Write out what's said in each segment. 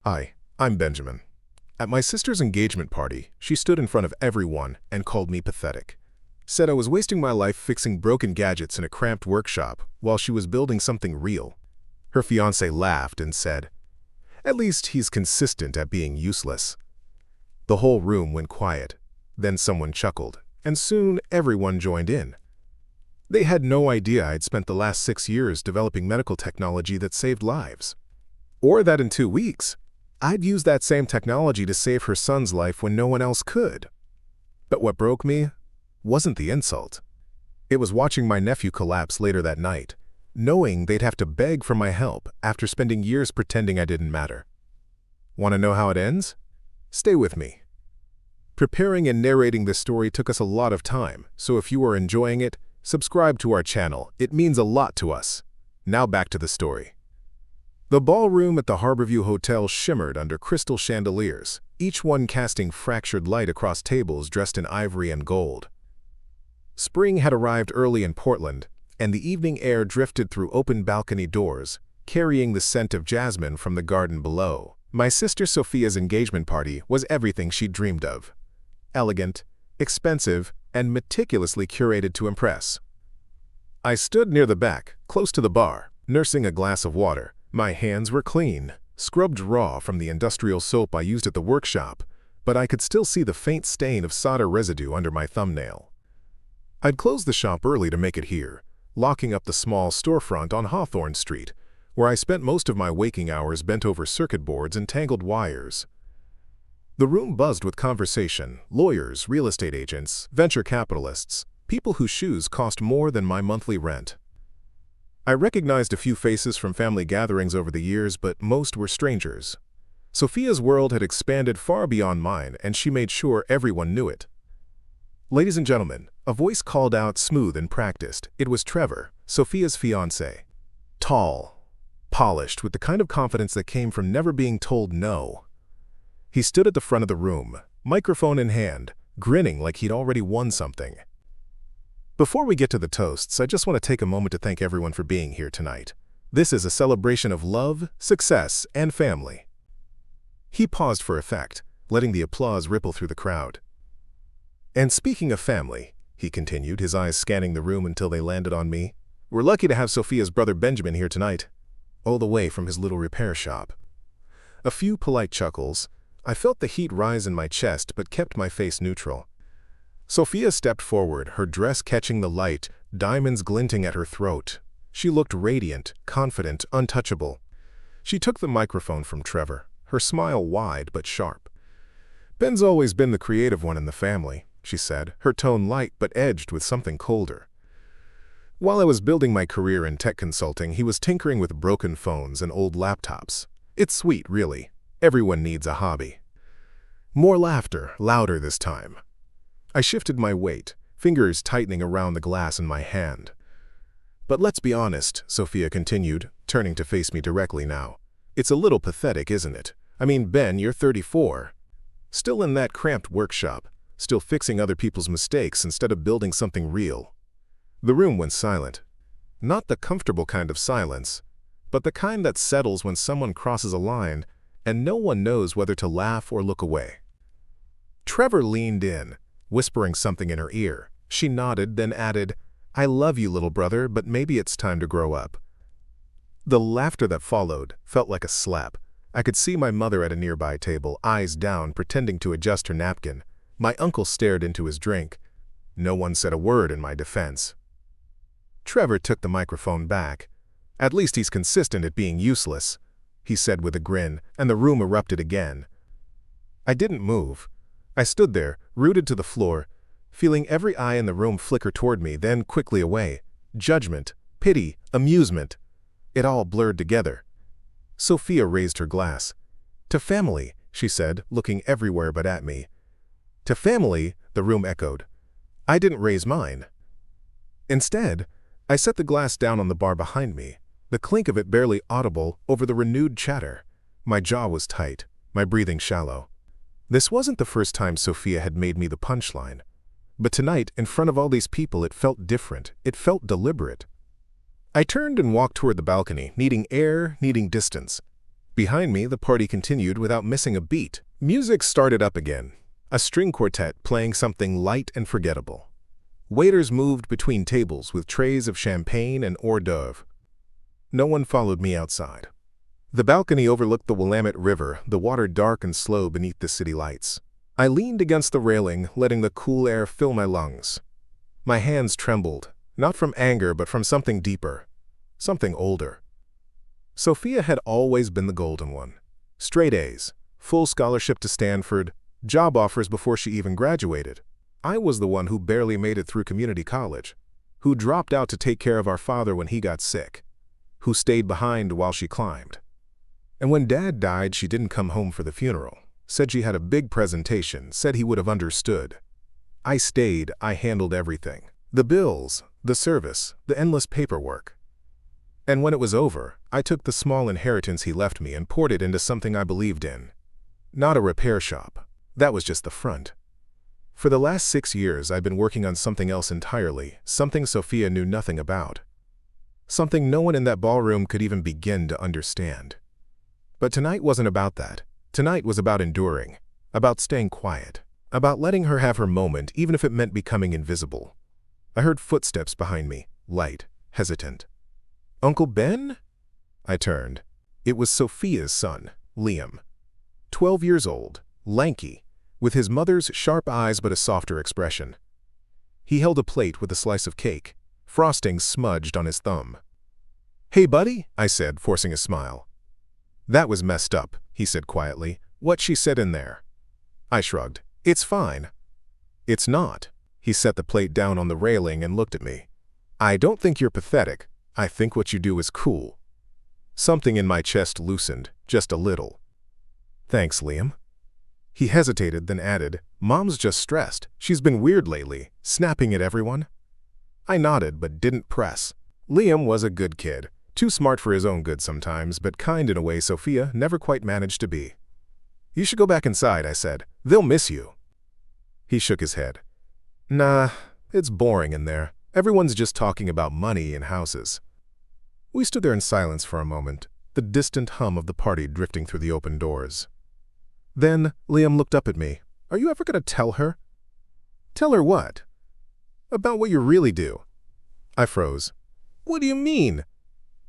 Hi, I'm Benjamin. At my sister's engagement party, she stood in front of everyone and called me pathetic. Said I was wasting my life fixing broken gadgets in a cramped workshop while she was building something real. Her fiancé laughed and said, "At least he's consistent at being useless." The whole room went quiet. Then someone chuckled, and soon everyone joined in. They had no idea I'd spent the last 6 years developing medical technology that saved lives. Or that in 2 weeks, I'd use that same technology to save her son's life when no one else could. But what broke me wasn't the insult. It was watching my nephew collapse later that night, knowing they'd have to beg for my help after spending years pretending I didn't matter. Want to know how it ends? Stay with me. Preparing and narrating this story took us a lot of time, so if you are enjoying it, subscribe to our channel. It means a lot to us. Now back to the story. The ballroom at the Harborview Hotel shimmered under crystal chandeliers, each one casting fractured light across tables dressed in ivory and gold. Spring had arrived early in Portland, and the evening air drifted through open balcony doors, carrying the scent of jasmine from the garden below. My sister Sophia's engagement party was everything she'd dreamed of. Elegant, expensive, and meticulously curated to impress. I stood near the back, close to the bar, nursing a glass of water. My hands were clean, scrubbed raw from the industrial soap I used at the workshop, but I could still see the faint stain of solder residue under my thumbnail. I'd closed the shop early to make it here, locking up the small storefront on Hawthorne Street, where I spent most of my waking hours bent over circuit boards and tangled wires. The room buzzed with conversation: lawyers, real estate agents, venture capitalists, people whose shoes cost more than my monthly rent. I recognized a few faces from family gatherings over the years, but most were strangers. Sophia's world had expanded far beyond mine, and she made sure everyone knew it. "Ladies and gentlemen," a voice called out, smooth and practiced. It was Trevor, Sophia's fiancé. Tall, polished, with the kind of confidence that came from never being told no. He stood at the front of the room, microphone in hand, grinning like he'd already won something. "Before we get to the toasts, I just want to take a moment to thank everyone for being here tonight. This is a celebration of love, success, and family." He paused for effect, letting the applause ripple through the crowd. "And speaking of family," he continued, his eyes scanning the room until they landed on me, "we're lucky to have Sophia's brother Benjamin here tonight, all the way from his little repair shop." A few polite chuckles. I felt the heat rise in my chest but kept my face neutral. Sophia stepped forward, her dress catching the light, diamonds glinting at her throat. She looked radiant, confident, untouchable. She took the microphone from Trevor, her smile wide but sharp. "Ben's always been the creative one in the family," she said, her tone light but edged with something colder. "While I was building my career in tech consulting, he was tinkering with broken phones and old laptops. It's sweet, really. Everyone needs a hobby." More laughter, louder this time. I shifted my weight, fingers tightening around the glass in my hand. "But let's be honest," Sophia continued, turning to face me directly now. "It's a little pathetic, isn't it? I mean, Ben, you're 34. Still in that cramped workshop, still fixing other people's mistakes instead of building something real." The room went silent. Not the comfortable kind of silence, but the kind that settles when someone crosses a line and no one knows whether to laugh or look away. Trevor leaned in, whispering something in her ear. She nodded, then added, "I love you, little brother, but maybe it's time to grow up." The laughter that followed felt like a slap. I could see my mother at a nearby table, eyes down, pretending to adjust her napkin. My uncle stared into his drink. No one said a word in my defense. Trevor took the microphone back. "At least he's consistent at being useless," he said with a grin, and the room erupted again. I didn't move. I stood there, rooted to the floor, feeling every eye in the room flicker toward me, then quickly away. Judgment, pity, amusement. It all blurred together. Sophia raised her glass. "To family," she said, looking everywhere but at me. "To family," the room echoed. I didn't raise mine. Instead, I set the glass down on the bar behind me, the clink of it barely audible over the renewed chatter. My jaw was tight, my breathing shallow. This wasn't the first time Sophia had made me the punchline. But tonight, in front of all these people, it felt different. It felt deliberate. I turned and walked toward the balcony, needing air, needing distance. Behind me, the party continued without missing a beat. Music started up again, a string quartet playing something light and forgettable. Waiters moved between tables with trays of champagne and hors d'oeuvre. No one followed me outside. The balcony overlooked the Willamette River, the water dark and slow beneath the city lights. I leaned against the railing, letting the cool air fill my lungs. My hands trembled, not from anger but from something deeper, something older. Sophia had always been the golden one. Straight A's, full scholarship to Stanford, job offers before she even graduated. I was the one who barely made it through community college, who dropped out to take care of our father when he got sick, who stayed behind while she climbed. And when Dad died, she didn't come home for the funeral, said she had a big presentation, said he would have understood. I stayed, I handled everything. The bills, the service, the endless paperwork. And when it was over, I took the small inheritance he left me and poured it into something I believed in. Not a repair shop. That was just the front. For the last 6 years, I've been working on something else entirely, something Sophia knew nothing about. Something no one in that ballroom could even begin to understand. But tonight wasn't about that. Tonight was about enduring, about staying quiet, about letting her have her moment even if it meant becoming invisible. I heard footsteps behind me, light, hesitant. "Uncle Ben?" I turned. It was Sophia's son, Liam. 12 years old, lanky, with his mother's sharp eyes but a softer expression. He held a plate with a slice of cake, frosting smudged on his thumb. "Hey, buddy," I said, forcing a smile. "That was messed up," he said quietly. "What she said in there." I shrugged. "It's fine." "It's not." He set the plate down on the railing and looked at me. "I don't think you're pathetic. I think what you do is cool." Something in my chest loosened, just a little. "Thanks, Liam." He hesitated, then added, "Mom's just stressed. She's been weird lately, snapping at everyone." I nodded but didn't press. Liam was a good kid, too smart for his own good sometimes, but kind in a way Sophia never quite managed to be. "You should go back inside," I said. "They'll miss you." He shook his head. "Nah, it's boring in there. Everyone's just talking about money and houses." We stood there in silence for a moment, the distant hum of the party drifting through the open doors. Then Liam looked up at me. "Are you ever going to tell her?" "Tell her what?" "About what you really do." I froze. "What do you mean?"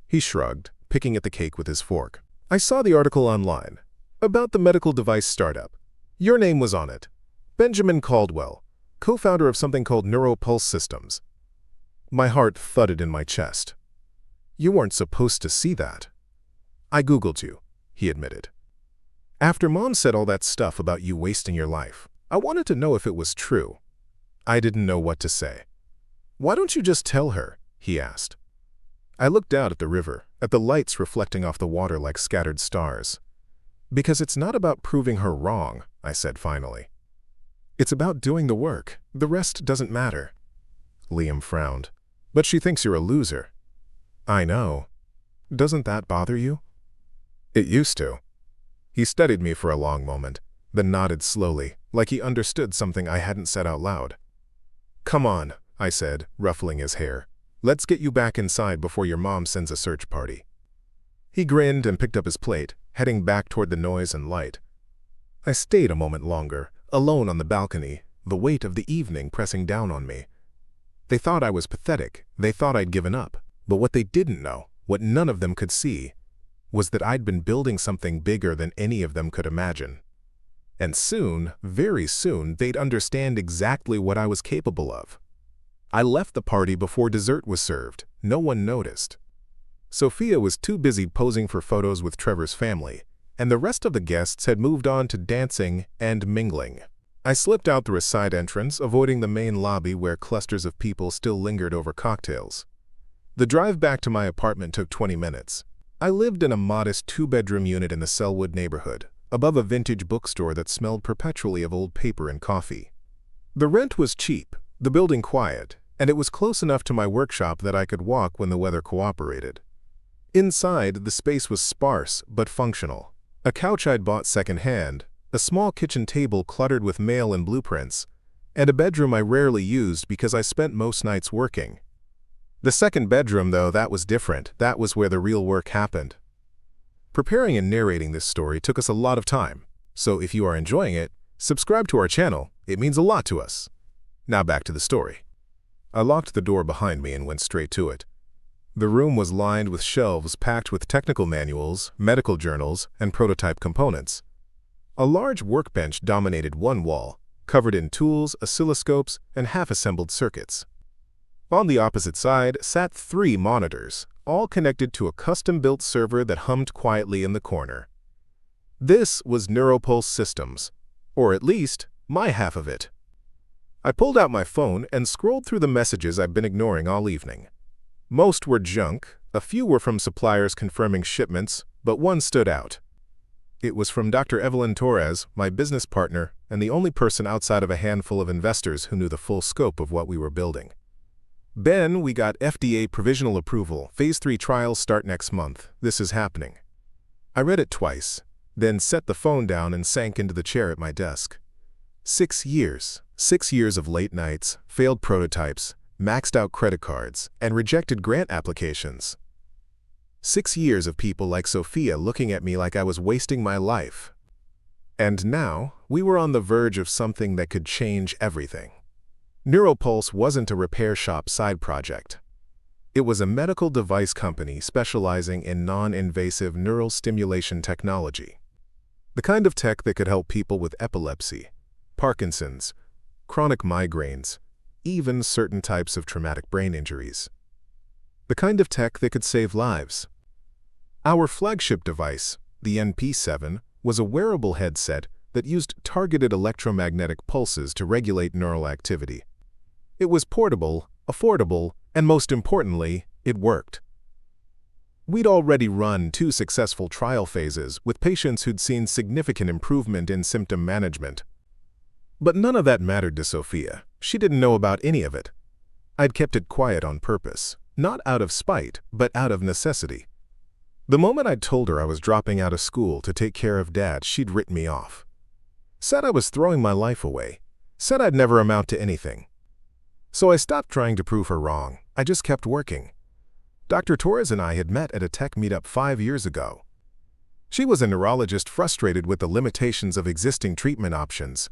He shrugged, picking at the cake with his fork. "I saw the article online, about the medical device startup. Your name was on it. Benjamin Caldwell, co-founder of something called Neuropulse Systems." My heart thudded in my chest. "You weren't supposed to see that." "I Googled you," he admitted. "After Mom said all that stuff about you wasting your life, I wanted to know if it was true." I didn't know what to say. "Why don't you just tell her?" he asked. I looked out at the river, at the lights reflecting off the water like scattered stars. "Because it's not about proving her wrong," I said finally. "It's about doing the work. The rest doesn't matter." Liam frowned. "But she thinks you're a loser." "I know. Doesn't that bother you?" "It used to." He studied me for a long moment, then nodded slowly, like he understood something I hadn't said out loud. "Come on," I said, ruffling his hair. "Let's get you back inside before your mom sends a search party." He grinned and picked up his plate, heading back toward the noise and light. I stayed a moment longer, alone on the balcony, the weight of the evening pressing down on me. They thought I was pathetic. They thought I'd given up. But what they didn't know, what none of them could see, was that I'd been building something bigger than any of them could imagine. And soon, very soon, they'd understand exactly what I was capable of. I left the party before dessert was served. No one noticed. Sophia was too busy posing for photos with Trevor's family, and the rest of the guests had moved on to dancing and mingling. I slipped out through a side entrance, avoiding the main lobby where clusters of people still lingered over cocktails. The drive back to my apartment took 20 minutes. I lived in a modest 2-bedroom unit in the Selwood neighborhood, above a vintage bookstore that smelled perpetually of old paper and coffee. The rent was cheap, the building quiet, and it was close enough to my workshop that I could walk when the weather cooperated. Inside, the space was sparse but functional. A couch I'd bought secondhand, a small kitchen table cluttered with mail and blueprints, and a bedroom I rarely used because I spent most nights working. The second bedroom, though, that was different. That was where the real work happened. Preparing and narrating this story took us a lot of time, so if you are enjoying it, subscribe to our channel. It means a lot to us. Now back to the story. I locked the door behind me and went straight to it. The room was lined with shelves packed with technical manuals, medical journals, and prototype components. A large workbench dominated one wall, covered in tools, oscilloscopes, and half-assembled circuits. On the opposite side sat 3 monitors, all connected to a custom-built server that hummed quietly in the corner. This was Neuropulse Systems, or at least, my half of it. I pulled out my phone and scrolled through the messages I've been ignoring all evening. Most were junk, a few were from suppliers confirming shipments, but one stood out. It was from Dr. Evelyn Torres, my business partner, and the only person outside of a handful of investors who knew the full scope of what we were building. Ben, we got FDA provisional approval. Phase 3 trials start next month. This is happening. I read it twice, then set the phone down and sank into the chair at my desk. 6 years. 6 years of late nights, failed prototypes, maxed out credit cards, and rejected grant applications. 6 years of people like Sophia looking at me like I was wasting my life. And now, we were on the verge of something that could change everything. Neuropulse wasn't a repair shop side project. It was a medical device company specializing in non-invasive neural stimulation technology. The kind of tech that could help people with epilepsy, Parkinson's, chronic migraines, even certain types of traumatic brain injuries. The kind of tech that could save lives. Our flagship device, the NP7, was a wearable headset that used targeted electromagnetic pulses to regulate neural activity. It was portable, affordable, and most importantly, it worked. We'd already run 2 successful trial phases with patients who'd seen significant improvement in symptom management. But none of that mattered to Sophia. She didn't know about any of it. I'd kept it quiet on purpose, not out of spite, but out of necessity. The moment I'd told her I was dropping out of school to take care of Dad, she'd written me off. Said I was throwing my life away. Said I'd never amount to anything. So I stopped trying to prove her wrong. I just kept working. Dr. Torres and I had met at a tech meetup 5 years ago. She was a neurologist frustrated with the limitations of existing treatment options.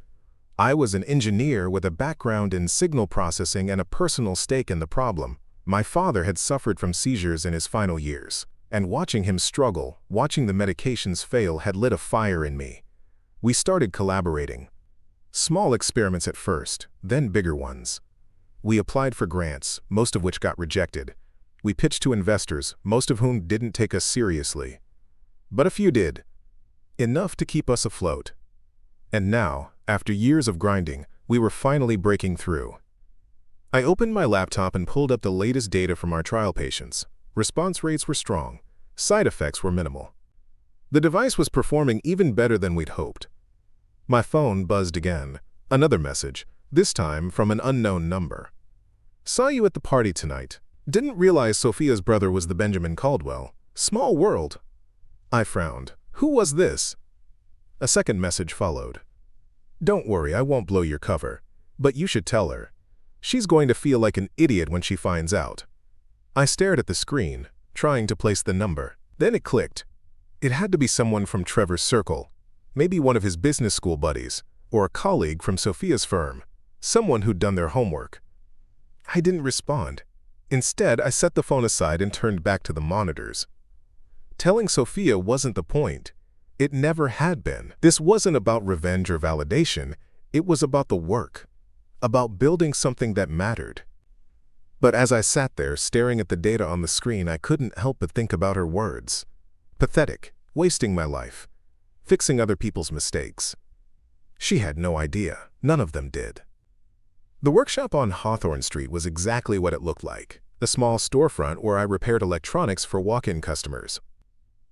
I was an engineer with a background in signal processing and a personal stake in the problem. My father had suffered from seizures in his final years, and watching him struggle, watching the medications fail had lit a fire in me. We started collaborating. Small experiments at first, then bigger ones. We applied for grants, most of which got rejected. We pitched to investors, most of whom didn't take us seriously. But a few did. Enough to keep us afloat. And now, after years of grinding, we were finally breaking through. I opened my laptop and pulled up the latest data from our trial patients. Response rates were strong. Side effects were minimal. The device was performing even better than we'd hoped. My phone buzzed again. Another message, this time from an unknown number. Saw you at the party tonight. Didn't realize Sophia's brother was the Benjamin Caldwell. Small world. I frowned. Who was this? A second message followed. Don't worry, I won't blow your cover. But you should tell her. She's going to feel like an idiot when she finds out. I stared at the screen, trying to place the number. Then it clicked. It had to be someone from Trevor's circle. Maybe one of his business school buddies, or a colleague from Sophia's firm. Someone who'd done their homework. I didn't respond. Instead, I set the phone aside and turned back to the monitors. Telling Sophia wasn't the point. It never had been. This wasn't about revenge or validation. It was about the work. About building something that mattered. But as I sat there staring at the data on the screen, I couldn't help but think about her words. Pathetic, wasting my life, fixing other people's mistakes. She had no idea. None of them did. The workshop on Hawthorne Street was exactly what it looked like. A small storefront where I repaired electronics for walk-in customers.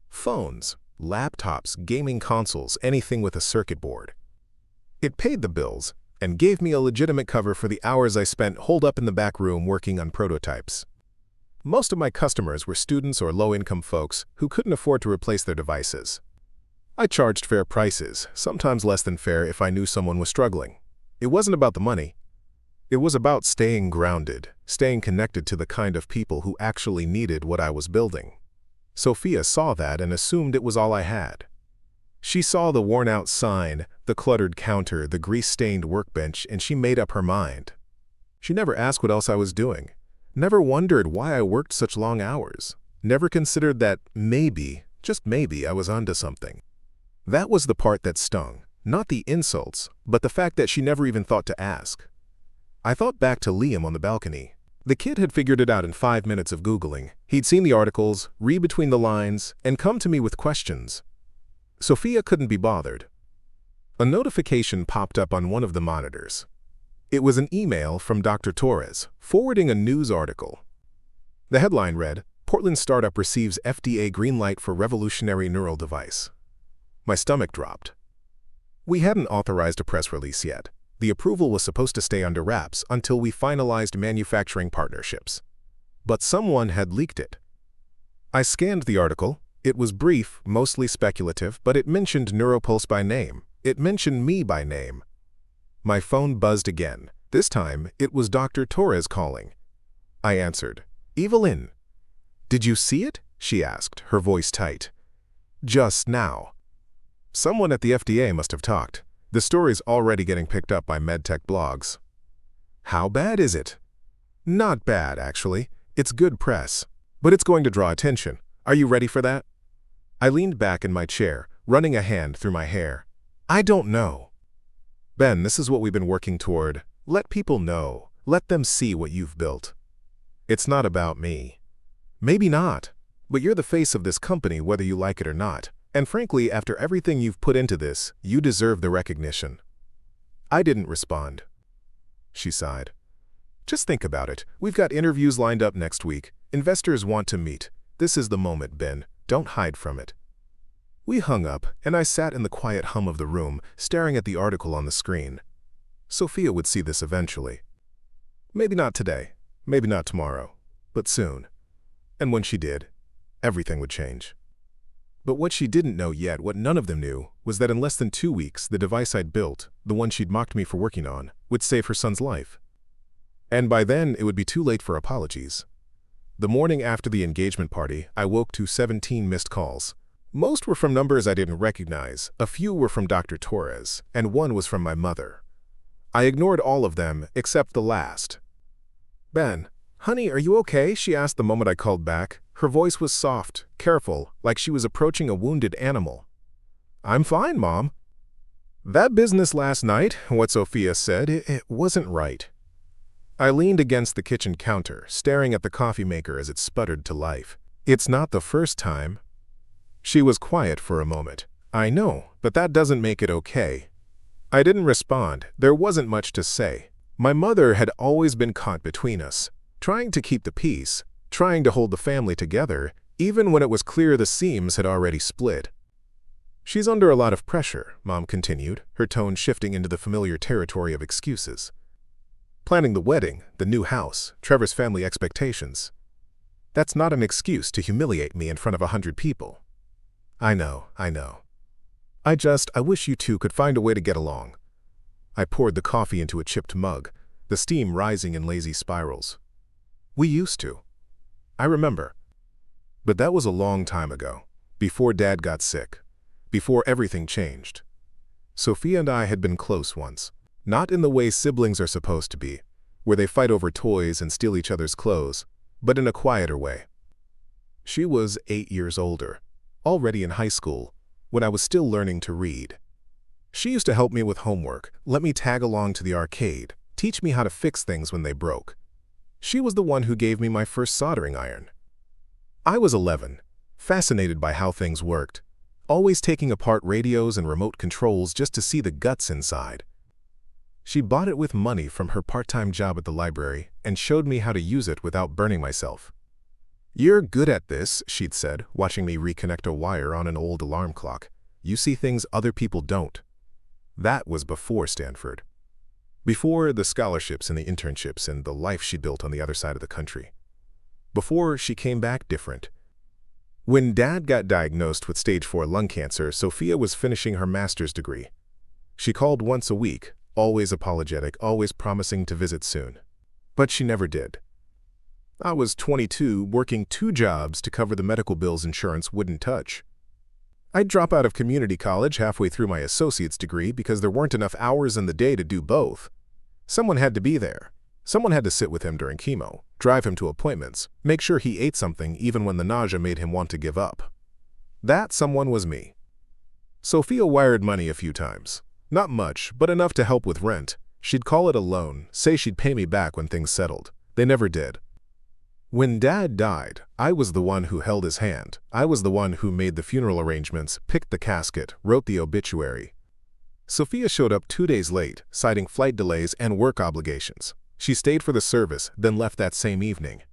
Phones, laptops, gaming consoles, anything with a circuit board. It paid the bills and gave me a legitimate cover for the hours I spent holed up in the back room working on prototypes. Most of my customers were students or low-income folks who couldn't afford to replace their devices. I charged fair prices, sometimes less than fair if I knew someone was struggling. It wasn't about the money. It was about staying grounded, staying connected to the kind of people who actually needed what I was building. Sophia saw that and assumed it was all I had. She saw the worn-out sign, the cluttered counter, the grease-stained workbench, and she made up her mind. She never asked what else I was doing, never wondered why I worked such long hours, never considered that maybe, just maybe, I was onto something. That was the part that stung, not the insults, but the fact that she never even thought to ask. I thought back to Liam on the balcony. The kid had figured it out in 5 minutes of Googling. He'd seen the articles, read between the lines, and come to me with questions. Sophia couldn't be bothered. A notification popped up on one of the monitors. It was an email from Dr. Torres, forwarding a news article. The headline read, "Portland startup receives FDA green light for revolutionary neural device." My stomach dropped. We hadn't authorized a press release yet. The approval was supposed to stay under wraps until we finalized manufacturing partnerships. But someone had leaked it. I scanned the article. It was brief, mostly speculative, but it mentioned Neuropulse by name. It mentioned me by name. My phone buzzed again. This time, it was Dr. Torres calling. I answered. "Evelyn." "Did you see it?" she asked, her voice tight. "Just now." Someone at the FDA must have talked. The story's already getting picked up by medtech blogs. "How bad is it?" "Not bad, actually. It's good press. But it's going to draw attention. Are you ready for that?" I leaned back in my chair, running a hand through my hair. "I don't know." "Ben, this is what we've been working toward. Let people know. Let them see what you've built. It's not about me." "Maybe not. But you're the face of this company whether you like it or not. And frankly, after everything you've put into this, you deserve the recognition." I didn't respond. She sighed. "Just think about it. We've got interviews lined up next week. Investors want to meet. This is the moment, Ben. Don't hide from it." We hung up, and I sat in the quiet hum of the room, staring at the article on the screen. Sophia would see this eventually. Maybe not today, maybe not tomorrow, but soon. And when she did, everything would change. But what she didn't know yet, what none of them knew, was that in less than 2 weeks, the device I'd built, the one she'd mocked me for working on, would save her son's life. And by then, it would be too late for apologies. The morning after the engagement party, I woke to 17 missed calls. Most were from numbers I didn't recognize, a few were from Dr. Torres, and one was from my mother. I ignored all of them, except the last. "Ben, honey, are you okay?" she asked the moment I called back. Her voice was soft, careful, like she was approaching a wounded animal. "I'm fine, Mom." "That business last night," what Sophia said, it wasn't right. I leaned against the kitchen counter, staring at the coffee maker as it sputtered to life. "It's not the first time." She was quiet for a moment. "I know, but that doesn't make it okay." I didn't respond. There wasn't much to say. My mother had always been caught between us, trying to keep the peace, trying to hold the family together, even when it was clear the seams had already split. "She's under a lot of pressure," Mom continued, her tone shifting into the familiar territory of excuses. "Planning the wedding, the new house, Trevor's family expectations. That's not an excuse to humiliate me in front of 100 people. I know. I wish you two could find a way to get along." I poured the coffee into a chipped mug, the steam rising in lazy spirals. "We used to. I remember. But that was a long time ago, before Dad got sick, before everything changed. Sophia and I had been close once, not in the way siblings are supposed to be, where they fight over toys and steal each other's clothes, but in a quieter way. She was 8 years older, already in high school, when I was still learning to read. She used to help me with homework, let me tag along to the arcade, teach me how to fix things when they broke. She was the one who gave me my first soldering iron. I was 11, fascinated by how things worked, always taking apart radios and remote controls just to see the guts inside. She bought it with money from her part-time job at the library and showed me how to use it without burning myself. "You're good at this," she'd said, watching me reconnect a wire on an old alarm clock. "You see things other people don't." That was before Stanford. Before the scholarships and the internships and the life she built on the other side of the country. Before she came back different. When Dad got diagnosed with stage 4 lung cancer, Sophia was finishing her master's degree. She called once a week, always apologetic, always promising to visit soon. But she never did. I was 22, working 2 jobs to cover the medical bills insurance wouldn't touch. I'd drop out of community college halfway through my associate's degree because there weren't enough hours in the day to do both. Someone had to be there. Someone had to sit with him during chemo, drive him to appointments, make sure he ate something even when the nausea made him want to give up. That someone was me. Sophia wired money a few times. Not much, but enough to help with rent. She'd call it a loan, say she'd pay me back when things settled. They never did. When Dad died, I was the one who held his hand. I was the one who made the funeral arrangements, picked the casket, wrote the obituary. Sophia showed up 2 days late, citing flight delays and work obligations. She stayed for the service, then left that same evening.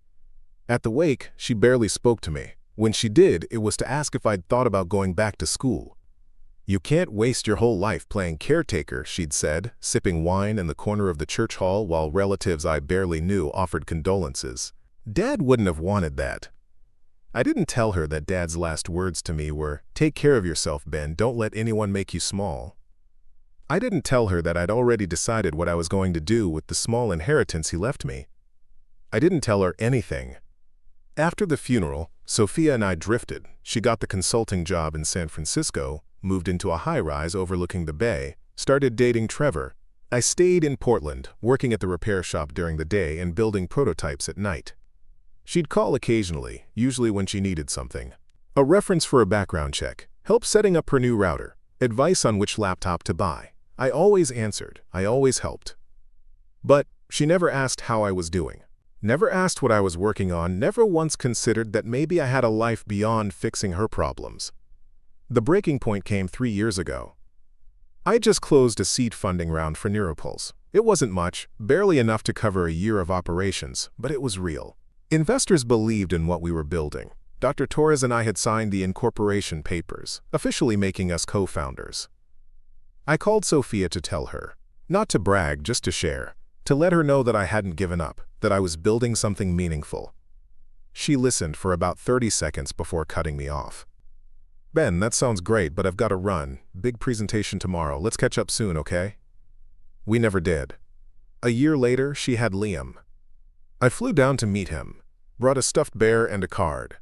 At the wake, she barely spoke to me. When she did, it was to ask if I'd thought about going back to school. "You can't waste your whole life playing caretaker," she'd said, sipping wine in the corner of the church hall while relatives I barely knew offered condolences. Dad wouldn't have wanted that. I didn't tell her that Dad's last words to me were, "Take care of yourself, Ben, don't let anyone make you small." I didn't tell her that I'd already decided what I was going to do with the small inheritance he left me. I didn't tell her anything. After the funeral, Sophia and I drifted. She got the consulting job in San Francisco, moved into a high-rise overlooking the bay, started dating Trevor. I stayed in Portland, working at the repair shop during the day and building prototypes at night. She'd call occasionally, usually when she needed something. A reference for a background check, help setting up her new router, advice on which laptop to buy. I always answered, I always helped. But she never asked how I was doing. Never asked what I was working on, never once considered that maybe I had a life beyond fixing her problems. The breaking point came 3 years ago. I just closed a seed funding round for Neuropulse. It wasn't much, barely enough to cover a year of operations, but it was real. Investors believed in what we were building. Dr. Torres and I had signed the incorporation papers, officially making us co-founders. I called Sophia to tell her, not to brag, just to share, to let her know that I hadn't given up, that I was building something meaningful. She listened for about 30 seconds before cutting me off. "Ben, that sounds great, but I've got to run. Big presentation tomorrow. Let's catch up soon, okay?" We never did. A year later, she had Liam. I flew down to meet him, brought a stuffed bear and a card.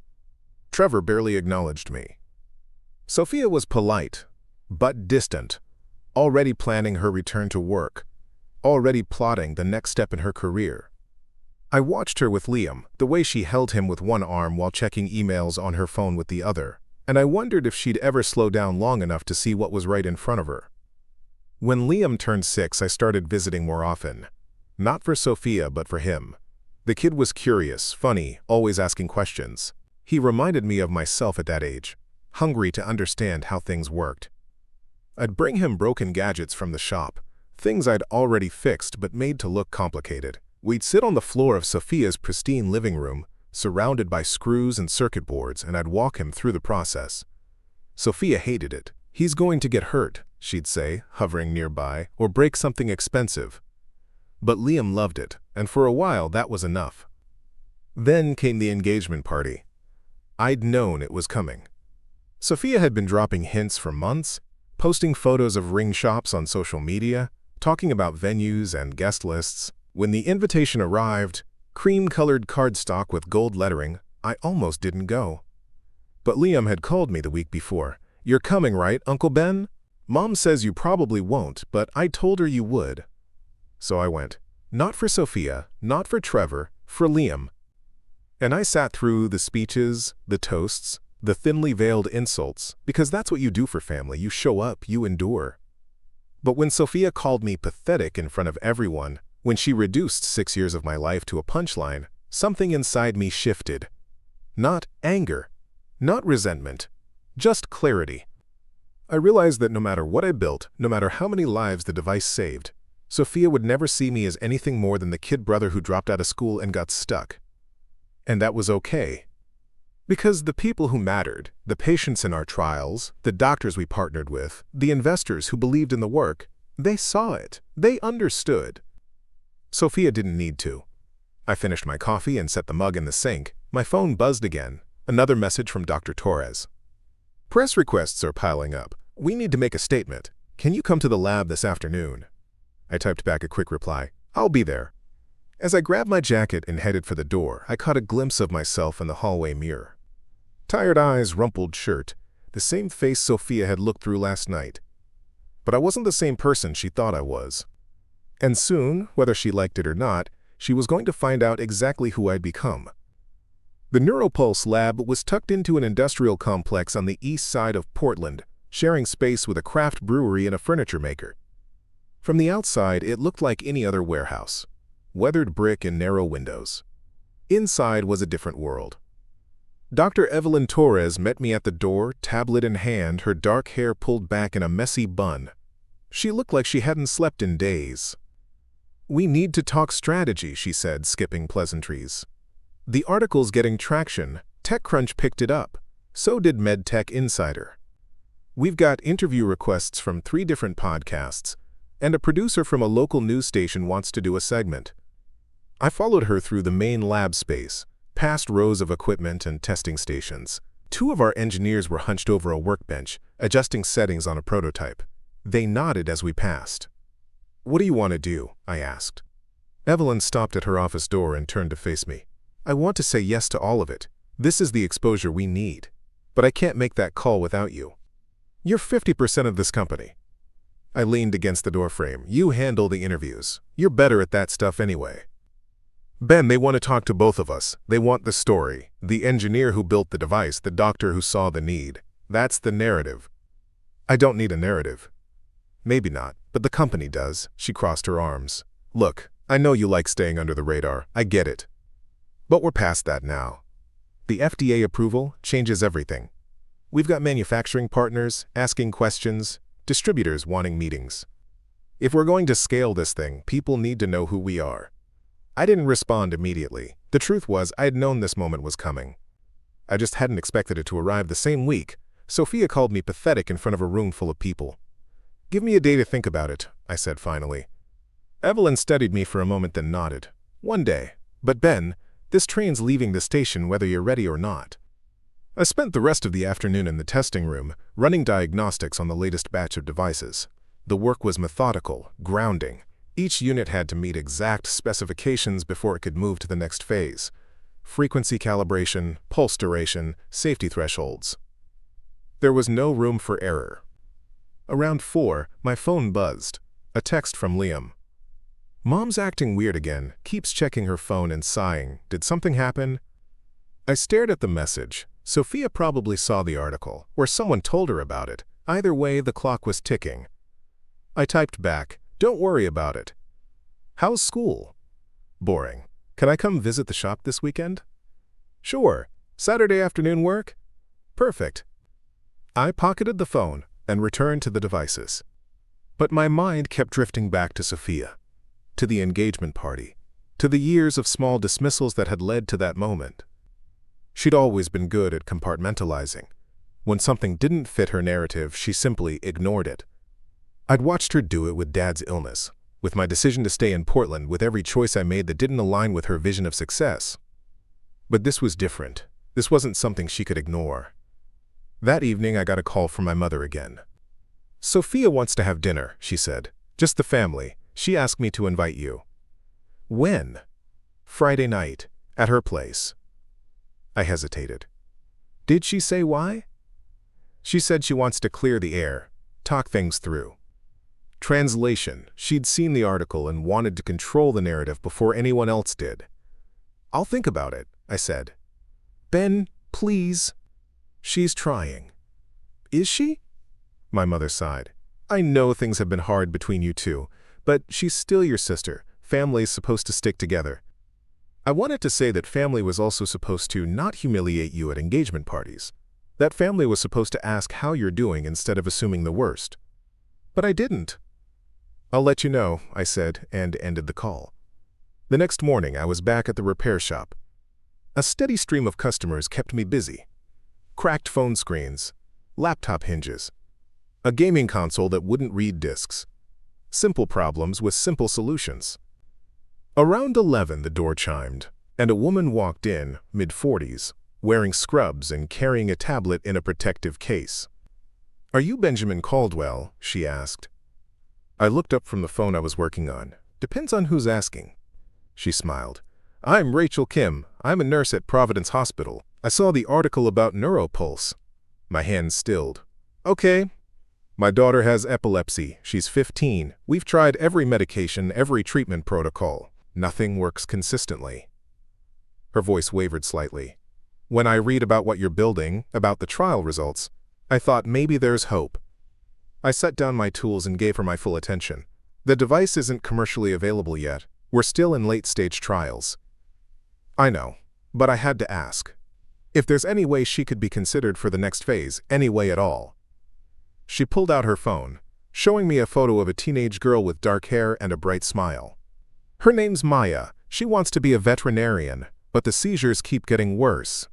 Trevor barely acknowledged me. Sophia was polite, but distant, already planning her return to work, already plotting the next step in her career. I watched her with Liam, the way she held him with one arm while checking emails on her phone with the other, and I wondered if she'd ever slow down long enough to see what was right in front of her. When Liam turned 6, I started visiting more often. Not for Sophia, but for him. The kid was curious, funny, always asking questions. He reminded me of myself at that age, hungry to understand how things worked. I'd bring him broken gadgets from the shop, things I'd already fixed but made to look complicated. We'd sit on the floor of Sophia's pristine living room, surrounded by screws and circuit boards, and I'd walk him through the process. Sophia hated it. "He's going to get hurt," she'd say, hovering nearby, "or break something expensive." But Liam loved it, and for a while that was enough. Then came the engagement party. I'd known it was coming. Sophia had been dropping hints for months, posting photos of ring shops on social media, talking about venues and guest lists. When the invitation arrived, cream-colored cardstock with gold lettering, I almost didn't go. But Liam had called me the week before. "You're coming, right, Uncle Ben? Mom says you probably won't, but I told her you would." So I went. Not for Sophia, not for Trevor, for Liam. And I sat through the speeches, the toasts, the thinly veiled insults, because that's what you do for family. You show up, you endure. But when Sophia called me pathetic in front of everyone, when she reduced 6 years of my life to a punchline, something inside me shifted. Not anger, not resentment, just clarity. I realized that no matter what I built, no matter how many lives the device saved, Sophia would never see me as anything more than the kid brother who dropped out of school and got stuck. And that was okay. Because the people who mattered, the patients in our trials, the doctors we partnered with, the investors who believed in the work, they saw it. They understood. Sophia didn't need to. I finished my coffee and set the mug in the sink. My phone buzzed again. Another message from Dr. Torres. "Press requests are piling up. We need to make a statement. Can you come to the lab this afternoon?" I typed back a quick reply. "I'll be there." As I grabbed my jacket and headed for the door, I caught a glimpse of myself in the hallway mirror. Tired eyes, rumpled shirt, the same face Sophia had looked through last night. But I wasn't the same person she thought I was. And soon, whether she liked it or not, she was going to find out exactly who I'd become. The Neuropulse lab was tucked into an industrial complex on the east side of Portland, sharing space with a craft brewery and a furniture maker. From the outside, it looked like any other warehouse. Weathered brick and narrow windows. Inside was a different world. Dr. Evelyn Torres met me at the door, tablet in hand, her dark hair pulled back in a messy bun. She looked like she hadn't slept in days. "We need to talk strategy," she said, skipping pleasantries. "The article's getting traction. TechCrunch picked it up. So did MedTech Insider. We've got interview requests from 3 different podcasts, and a producer from a local news station wants to do a segment." I followed her through the main lab space, past rows of equipment and testing stations. 2 of our engineers were hunched over a workbench, adjusting settings on a prototype. They nodded as we passed. "What do you want to do?" I asked. Evelyn stopped at her office door and turned to face me. "I want to say yes to all of it. This is the exposure we need. But I can't make that call without you. You're 50% of this company." I leaned against the doorframe. "You handle the interviews. You're better at that stuff anyway." "Ben, they want to talk to both of us. They want the story. The engineer who built the device, the doctor who saw the need. That's the narrative." "I don't need a narrative." "Maybe not, but the company does." She crossed her arms. "Look, I know you like staying under the radar. I get it. But we're past that now. The FDA approval changes everything. We've got manufacturing partners asking questions, distributors wanting meetings. If we're going to scale this thing, people need to know who we are." I didn't respond immediately. The truth was, I had known this moment was coming. I just hadn't expected it to arrive the same week. Sophia called me pathetic in front of a room full of people. "Give me a day to think about it," I said finally. Evelyn studied me for a moment, then nodded. "One day. But Ben, this train's leaving the station whether you're ready or not." I spent the rest of the afternoon in the testing room, running diagnostics on the latest batch of devices. The work was methodical, grounding. Each unit had to meet exact specifications before it could move to the next phase. Frequency calibration, pulse duration, safety thresholds. There was no room for error. Around 4, my phone buzzed. A text from Liam. "Mom's acting weird again, keeps checking her phone and sighing. Did something happen?" I stared at the message. Sophia probably saw the article, or someone told her about it. Either way, the clock was ticking. I typed back, "Don't worry about it." "How's school?" "Boring. Can I come visit the shop this weekend?" "Sure. Saturday afternoon work?" "Perfect." I pocketed the phone and returned to the devices. But my mind kept drifting back to Sophia, to the engagement party, to the years of small dismissals that had led to that moment. She'd always been good at compartmentalizing. When something didn't fit her narrative, she simply ignored it. I'd watched her do it with Dad's illness, with my decision to stay in Portland, with every choice I made that didn't align with her vision of success. But this was different. This wasn't something she could ignore. That evening, I got a call from my mother again. "Sophia wants to have dinner," she said. "Just the family. She asked me to invite you." "When?" "Friday night, at her place." I hesitated. "Did she say why?" "She said she wants to clear the air, talk things through." Translation: she'd seen the article and wanted to control the narrative before anyone else did. "I'll think about it," I said. "Ben, please." "She's trying." "Is she?" My mother sighed. "I know things have been hard between you two, but she's still your sister. Family's supposed to stick together." I wanted to say that family was also supposed to not humiliate you at engagement parties. That family was supposed to ask how you're doing instead of assuming the worst. But I didn't. "I'll let you know," I said, and ended the call. The next morning, I was back at the repair shop. A steady stream of customers kept me busy. Cracked phone screens, laptop hinges, a gaming console that wouldn't read discs. Simple problems with simple solutions. Around 11, the door chimed, and a woman walked in, mid-40s, wearing scrubs and carrying a tablet in a protective case. "Are you Benjamin Caldwell?" she asked. I looked up from the phone I was working on. "Depends on who's asking." She smiled. I'm Rachel Kim. I'm a nurse at Providence Hospital. I saw the article about neuropulse. My hand stilled. Okay. My daughter has epilepsy. She's 15. We've tried every medication, every treatment protocol. Nothing works consistently. Her voice wavered slightly. When I read about what you're building, about the trial results, I thought maybe there's hope. I set down my tools and gave her my full attention. The device isn't commercially available yet. We're still in late-stage trials. I know, but I had to ask. If there's any way she could be considered for the next phase, any way at all. She pulled out her phone, showing me a photo of a teenage girl with dark hair and a bright smile. Her name's Maya. She wants to be a veterinarian, but the seizures keep getting worse.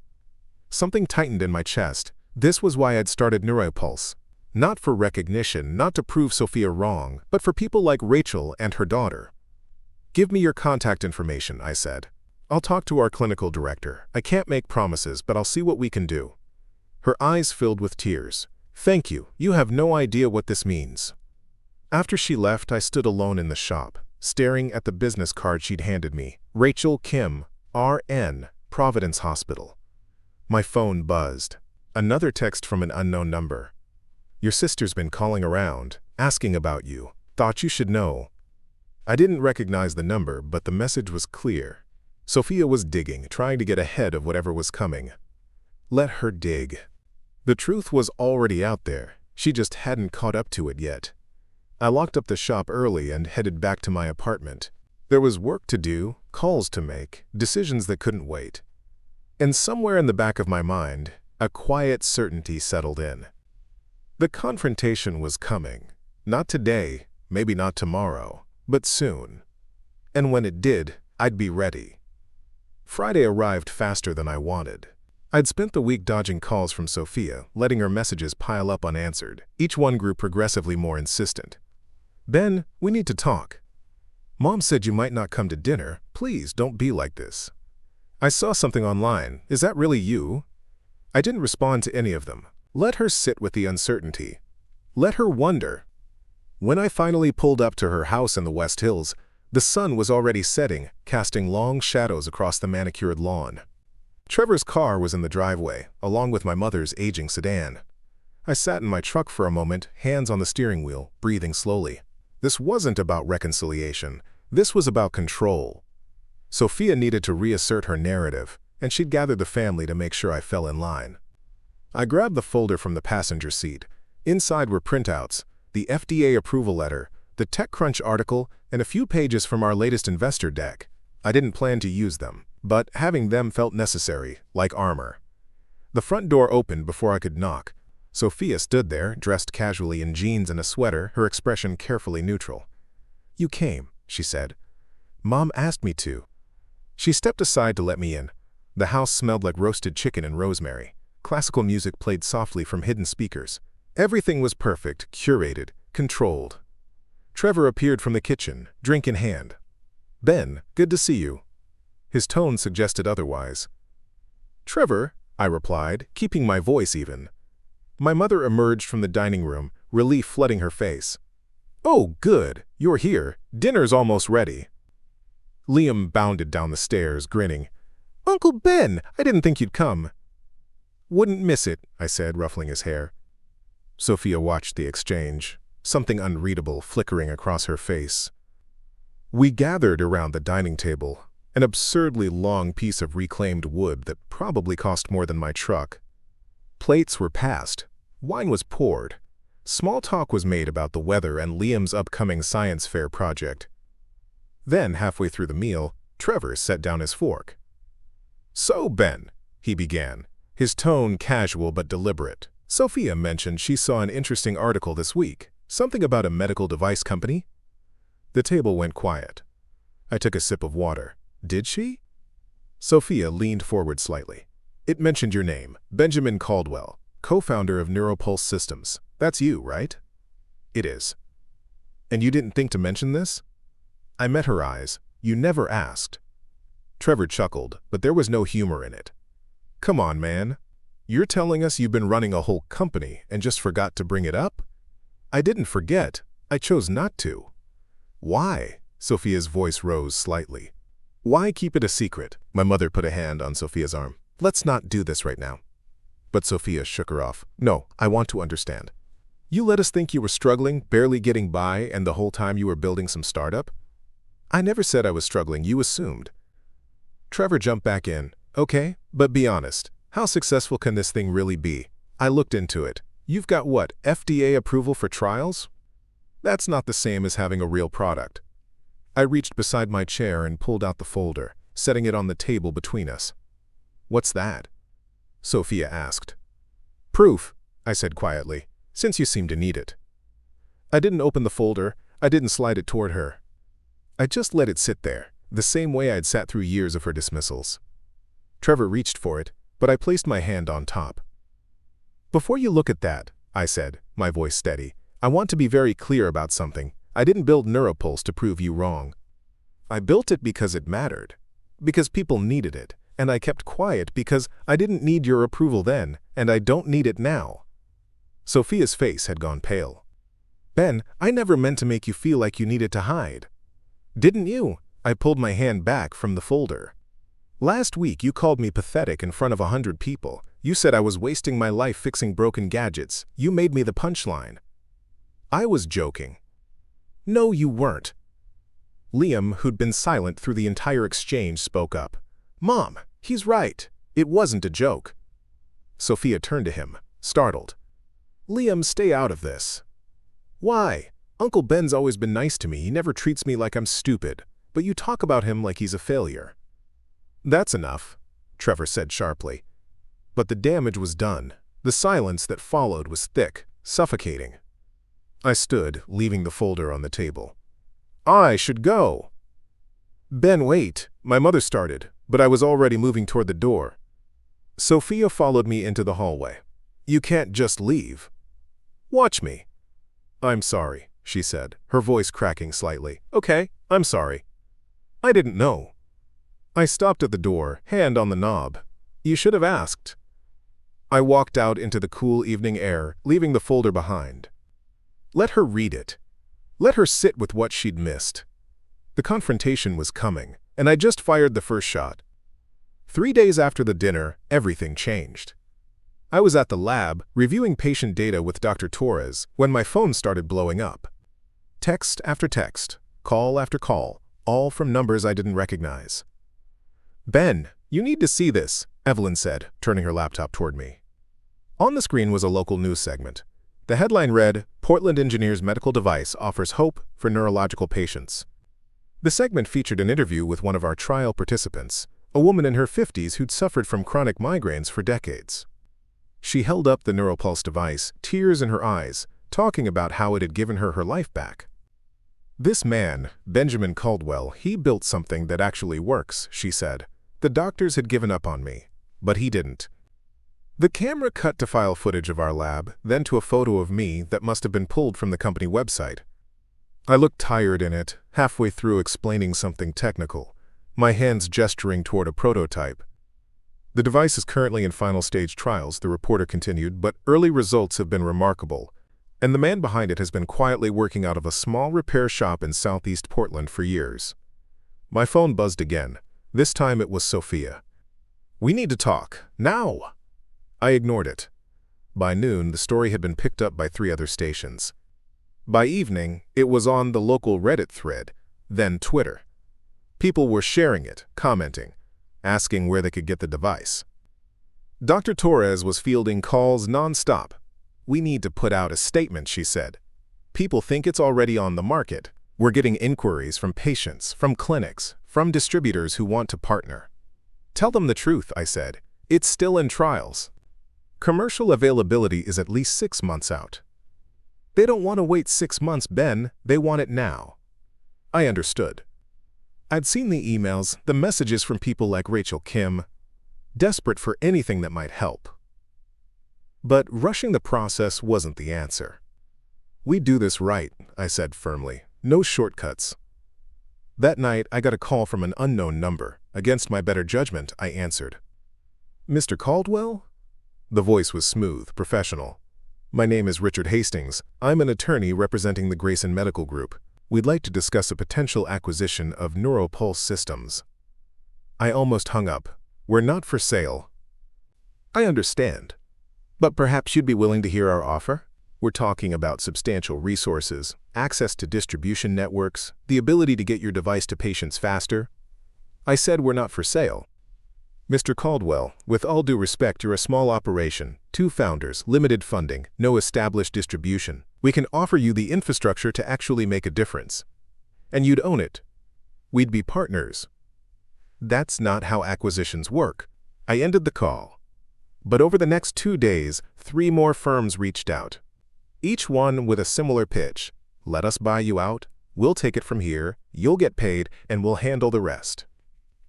Something tightened in my chest. This was why I'd started Neuropulse. Not for recognition, not to prove Sophia wrong, but for people like Rachel and her daughter. Give me your contact information, I said. I'll talk to our clinical director. I can't make promises, but I'll see what we can do. Her eyes filled with tears. Thank you. You have no idea what this means. After she left, I stood alone in the shop, staring at the business card she'd handed me. Rachel Kim, RN, Providence Hospital. My phone buzzed. Another text from an unknown number. Your sister's been calling around, asking about you. Thought you should know. I didn't recognize the number, but the message was clear. Sophia was digging, trying to get ahead of whatever was coming. Let her dig. The truth was already out there. She just hadn't caught up to it yet. I locked up the shop early and headed back to my apartment. There was work to do, calls to make, decisions that couldn't wait. And somewhere in the back of my mind, a quiet certainty settled in. The confrontation was coming. Not today, maybe not tomorrow, but soon. And when it did, I'd be ready. Friday arrived faster than I wanted. I'd spent the week dodging calls from Sophia, letting her messages pile up unanswered. Each one grew progressively more insistent. Ben, we need to talk. Mom said you might not come to dinner. Please don't be like this. I saw something online. Is that really you? I didn't respond to any of them. Let her sit with the uncertainty. Let her wonder. When I finally pulled up to her house in the West Hills, the sun was already setting, casting long shadows across the manicured lawn. Trevor's car was in the driveway, along with my mother's aging sedan. I sat in my truck for a moment, hands on the steering wheel, breathing slowly. This wasn't about reconciliation. This was about control. Sophia needed to reassert her narrative, and she'd gather the family to make sure I fell in line. I grabbed the folder from the passenger seat. Inside were printouts, the FDA approval letter, the TechCrunch article, and a few pages from our latest investor deck. I didn't plan to use them, but having them felt necessary, like armor. The front door opened before I could knock. Sophia stood there, dressed casually in jeans and a sweater, her expression carefully neutral. You came, she said. Mom asked me to. She stepped aside to let me in. The house smelled like roasted chicken and rosemary. Classical music played softly from hidden speakers. Everything was perfect, curated, controlled. Trevor appeared from the kitchen, drink in hand. Ben, good to see you. His tone suggested otherwise. Trevor, I replied, keeping my voice even. My mother emerged from the dining room, relief flooding her face. Oh, good, you're here. Dinner's almost ready. Liam bounded down the stairs, grinning. Uncle Ben, I didn't think you'd come. Wouldn't miss it, I said, ruffling his hair. Sophia watched the exchange, something unreadable flickering across her face. We gathered around the dining table, an absurdly long piece of reclaimed wood that probably cost more than my truck. Plates were passed. Wine was poured. Small talk was made about the weather and Liam's upcoming science fair project. Then, halfway through the meal, Trevor set down his fork. So, Ben, he began, his tone casual but deliberate. Sophia mentioned she saw an interesting article this week, something about a medical device company. The table went quiet. I took a sip of water. Did she? Sophia leaned forward slightly. It mentioned your name, Benjamin Caldwell, co-founder of Neuropulse Systems. That's you, right? It is. And you didn't think to mention this? I met her eyes. You never asked. Trevor chuckled, but there was no humor in it. Come on, man. You're telling us you've been running a whole company and just forgot to bring it up? I didn't forget. I chose not to. Why? Sophia's voice rose slightly. Why keep it a secret? My mother put a hand on Sophia's arm. Let's not do this right now. But Sophia shook her off. No, I want to understand. You let us think you were struggling, barely getting by, and the whole time you were building some startup? I never said I was struggling, you assumed. Trevor jumped back in. Okay, but be honest. How successful can this thing really be? I looked into it. You've got what, FDA approval for trials? That's not the same as having a real product. I reached beside my chair and pulled out the folder, setting it on the table between us. What's that? Sophia asked. Proof, I said quietly, since you seem to need it. I didn't open the folder. I didn't slide it toward her. I just let it sit there, the same way I'd sat through years of her dismissals. Trevor reached for it, but I placed my hand on top. Before you look at that, I said, my voice steady, I want to be very clear about something. I didn't build Neuropulse to prove you wrong. I built it because it mattered, because people needed it, and I kept quiet because I didn't need your approval then, and I don't need it now. Sophia's face had gone pale. Ben, I never meant to make you feel like you needed to hide. Didn't you? I pulled my hand back from the folder. Last week you called me pathetic in front of 100 people. You said I was wasting my life fixing broken gadgets. You made me the punchline. I was joking. No, you weren't. Liam, who'd been silent through the entire exchange, spoke up. Mom, he's right. It wasn't a joke. Sophia turned to him, startled. Liam, stay out of this. Why? Uncle Ben's always been nice to me. He never treats me like I'm stupid. But you talk about him like he's a failure. That's enough, Trevor said sharply. But the damage was done. The silence that followed was thick, suffocating. I stood, leaving the folder on the table. I should go. Ben, wait. My mother started, but I was already moving toward the door. Sophia followed me into the hallway. You can't just leave. Watch me. I'm sorry, she said, her voice cracking slightly. Okay, I'm sorry. I didn't know. I stopped at the door, hand on the knob. You should have asked. I walked out into the cool evening air, leaving the folder behind. Let her read it. Let her sit with what she'd missed. The confrontation was coming, and I just fired the first shot. 3 days after the dinner, everything changed. I was at the lab, reviewing patient data with Dr. Torres, when my phone started blowing up. Text after text, call after call, all from numbers I didn't recognize. Ben, you need to see this, Evelyn said, turning her laptop toward me. On the screen was a local news segment. The headline read, Portland engineer's medical device offers hope for neurological patients. The segment featured an interview with one of our trial participants, a woman in her 50s who'd suffered from chronic migraines for decades. She held up the Neuropulse device, tears in her eyes, talking about how it had given her her life back. This man, Benjamin Caldwell, he built something that actually works, she said. The doctors had given up on me, but he didn't. The camera cut to file footage of our lab, then to a photo of me that must have been pulled from the company website. I looked tired in it, halfway through explaining something technical, my hands gesturing toward a prototype. The device is currently in final stage trials, the reporter continued, but early results have been remarkable, and the man behind it has been quietly working out of a small repair shop in southeast Portland for years. My phone buzzed again. This time it was Sophia. We need to talk, now! I ignored it. By noon, the story had been picked up by 3 other stations. By evening, it was on the local Reddit thread, then Twitter. People were sharing it, commenting, asking where they could get the device. Dr. Torres was fielding calls nonstop. We need to put out a statement, she said. People think it's already on the market. We're getting inquiries from patients, from clinics, from distributors who want to partner. Tell them the truth, I said. It's still in trials. Commercial availability is at least 6 months out. They don't want to wait 6 months, Ben. They want it now. I understood. I'd seen the emails, the messages from people like Rachel Kim, desperate for anything that might help. But rushing the process wasn't the answer. We do this right, I said firmly. No shortcuts. That night, I got a call from an unknown number. Against my better judgment, I answered. Mr. Caldwell? The voice was smooth, professional. My name is Richard Hastings. I'm an attorney representing the Grayson Medical Group. We'd like to discuss a potential acquisition of Neuropulse Systems. I almost hung up. We're not for sale. I understand. But perhaps you'd be willing to hear our offer? We're talking about substantial resources, access to distribution networks, the ability to get your device to patients faster. I said we're not for sale. Mr. Caldwell, with all due respect, you're a small operation, 2 founders, limited funding, no established distribution. We can offer you the infrastructure to actually make a difference. And you'd own it. We'd be partners. That's not how acquisitions work. I ended the call. But over the next 2 days, 3 more firms reached out. Each one with a similar pitch. Let us buy you out, we'll take it from here, you'll get paid, and we'll handle the rest.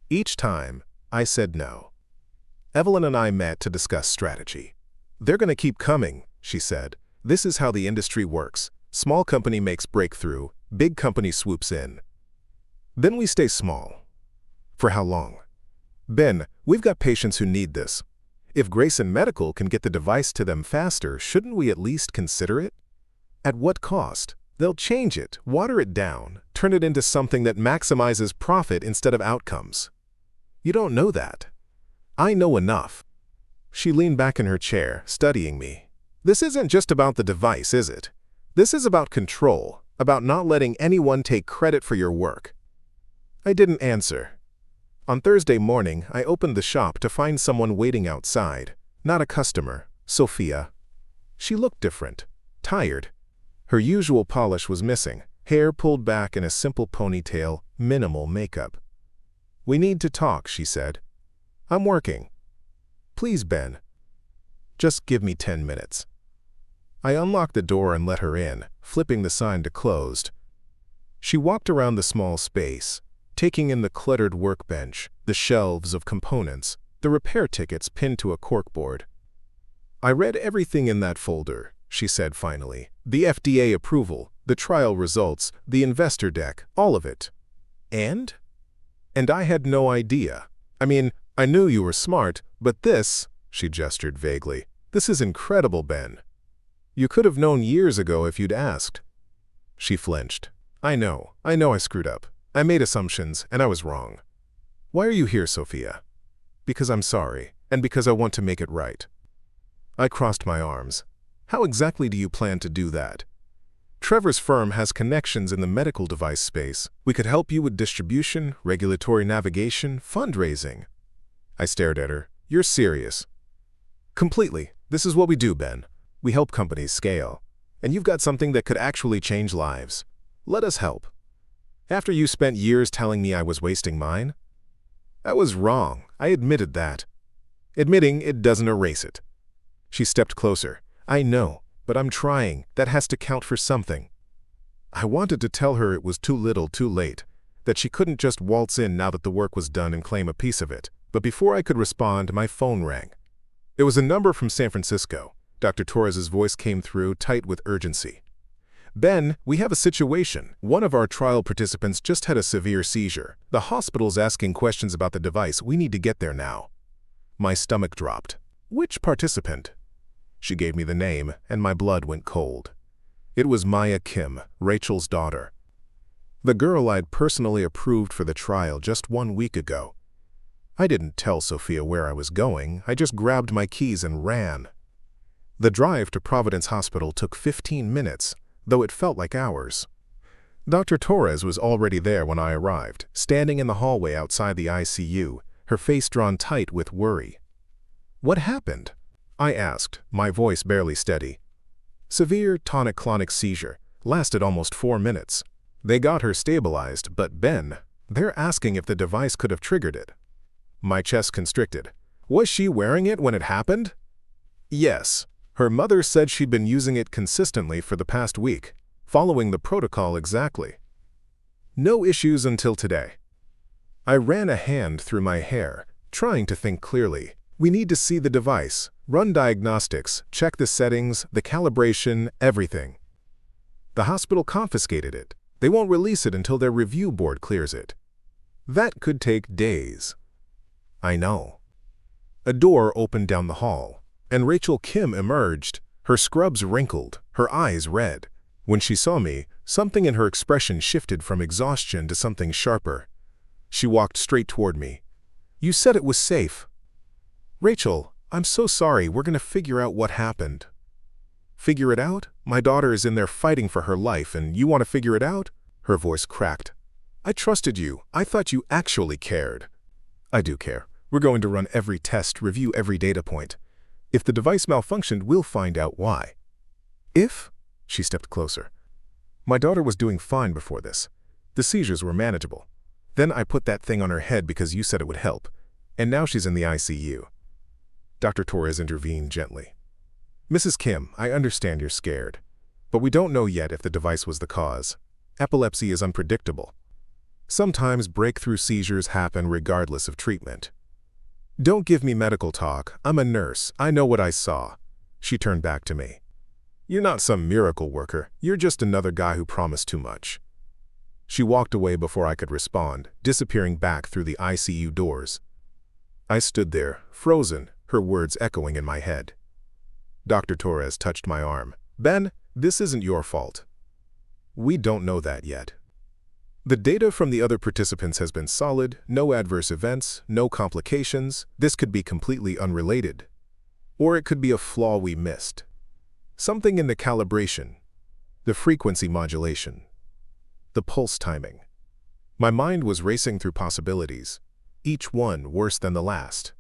Each time, I said no. Evelyn and I met to discuss strategy. They're going to keep coming, she said. This is how the industry works. Small company makes breakthrough, big company swoops in. Then we stay small. For how long? Ben, we've got patients who need this. If Grayson Medical can get the device to them faster, shouldn't we at least consider it? At what cost? They'll change it, water it down, turn it into something that maximizes profit instead of outcomes. You don't know that. I know enough. She leaned back in her chair, studying me. This isn't just about the device, is it? This is about control, about not letting anyone take credit for your work. I didn't answer. On Thursday morning, I opened the shop to find someone waiting outside. Not a customer, Sophia. She looked different, tired. Her usual polish was missing, hair pulled back in a simple ponytail, minimal makeup. We need to talk, she said. I'm working. Please, Ben. Just give me 10 minutes. I unlocked the door and let her in, flipping the sign to closed. She walked around the small space, taking in the cluttered workbench, the shelves of components, the repair tickets pinned to a corkboard. I read everything in that folder, she said finally. The FDA approval, the trial results, the investor deck, all of it. And I had no idea. I mean, I knew you were smart, but this, she gestured vaguely, this is incredible, Ben. You could have known years ago if you'd asked. She flinched. I know I screwed up. I made assumptions, and I was wrong. Why are you here, Sophia? Because I'm sorry, and because I want to make it right. I crossed my arms. How exactly do you plan to do that? Trevor's firm has connections in the medical device space. We could help you with distribution, regulatory navigation, fundraising. I stared at her. You're serious. Completely. This is what we do, Ben. We help companies scale. And you've got something that could actually change lives. Let us help. After you spent years telling me I was wasting mine? I was wrong. I admitted that. Admitting it doesn't erase it. She stepped closer. I know, but I'm trying. That has to count for something. I wanted to tell her it was too little, too late, that she couldn't just waltz in now that the work was done and claim a piece of it. But before I could respond, my phone rang. It was a number from San Francisco. Dr. Torres's voice came through, tight with urgency. Ben, we have a situation. One of our trial participants just had a severe seizure. The hospital's asking questions about the device. We need to get there now. My stomach dropped. Which participant? She gave me the name, and my blood went cold. It was Maya Kim, Rachel's daughter. The girl I'd personally approved for the trial just 1 week ago. I didn't tell Sophia where I was going. I just grabbed my keys and ran. The drive to Providence Hospital took 15 minutes, though it felt like hours. Dr. Torres was already there when I arrived, standing in the hallway outside the ICU, her face drawn tight with worry. What happened? I asked, my voice barely steady. Severe tonic-clonic seizure, lasted almost 4 minutes. They got her stabilized, but Ben, they're asking if the device could have triggered it. My chest constricted. Was she wearing it when it happened? Yes. Her mother said she'd been using it consistently for the past week, following the protocol exactly. No issues until today. I ran a hand through my hair, trying to think clearly. We need to see the device, run diagnostics, check the settings, the calibration, everything. The hospital confiscated it. They won't release it until their review board clears it. That could take days. I know. A door opened down the hall, and Rachel Kim emerged, her scrubs wrinkled, her eyes red. When she saw me, something in her expression shifted from exhaustion to something sharper. She walked straight toward me. You said it was safe. Rachel, I'm so sorry. We're going to figure out what happened. Figure it out? My daughter is in there fighting for her life, and you want to figure it out? Her voice cracked. I trusted you. I thought you actually cared. I do care. We're going to run every test, review every data point. If the device malfunctioned, we'll find out why. If? She stepped closer. My daughter was doing fine before this. The seizures were manageable. Then I put that thing on her head because you said it would help. And now she's in the ICU. Dr. Torres intervened gently. Mrs. Kim, I understand you're scared. But we don't know yet if the device was the cause. Epilepsy is unpredictable. Sometimes breakthrough seizures happen regardless of treatment. Don't give me medical talk. I'm a nurse. I know what I saw. She turned back to me. You're not some miracle worker. You're just another guy who promised too much. She walked away before I could respond, disappearing back through the ICU doors. I stood there, frozen, her words echoing in my head. Dr. Torres touched my arm. Ben, this isn't your fault. We don't know that yet. The data from the other participants has been solid, no adverse events, no complications. This could be completely unrelated. Or it could be a flaw we missed. Something in the calibration, the frequency modulation, the pulse timing. My mind was racing through possibilities, each one worse than the last.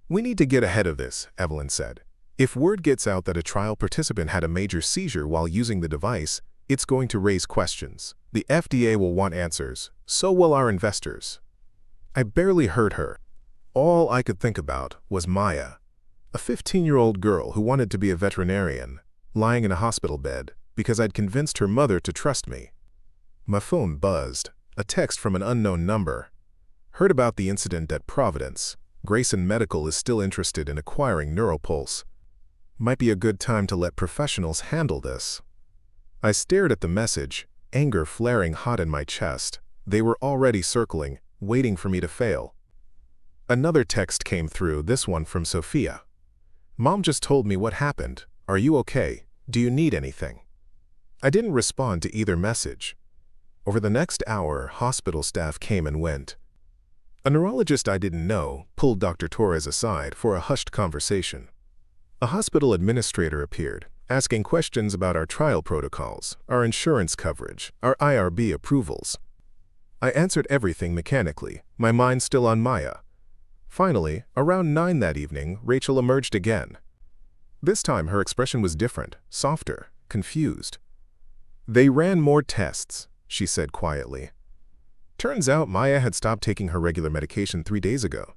We need to get ahead of this, Evelyn said. If word gets out that a trial participant had a major seizure while using the device, it's going to raise questions. The FDA will want answers. So will our investors. I barely heard her. All I could think about was Maya, a 15-year-old girl who wanted to be a veterinarian, lying in a hospital bed because I'd convinced her mother to trust me. My phone buzzed, a text from an unknown number. Heard about the incident at Providence. Grayson Medical is still interested in acquiring Neuropulse. Might be a good time to let professionals handle this. I stared at the message, anger flaring hot in my chest. They were already circling, waiting for me to fail. Another text came through, this one from Sophia. Mom just told me what happened. Are you okay? Do you need anything? I didn't respond to either message. Over the next hour, hospital staff came and went. A neurologist I didn't know pulled Dr. Torres aside for a hushed conversation. A hospital administrator appeared, asking questions about our trial protocols, our insurance coverage, our IRB approvals. I answered everything mechanically, my mind still on Maya. Finally, around 9 that evening, Rachel emerged again. This time her expression was different, softer, confused. They ran more tests, she said quietly. Turns out Maya had stopped taking her regular medication 3 days ago.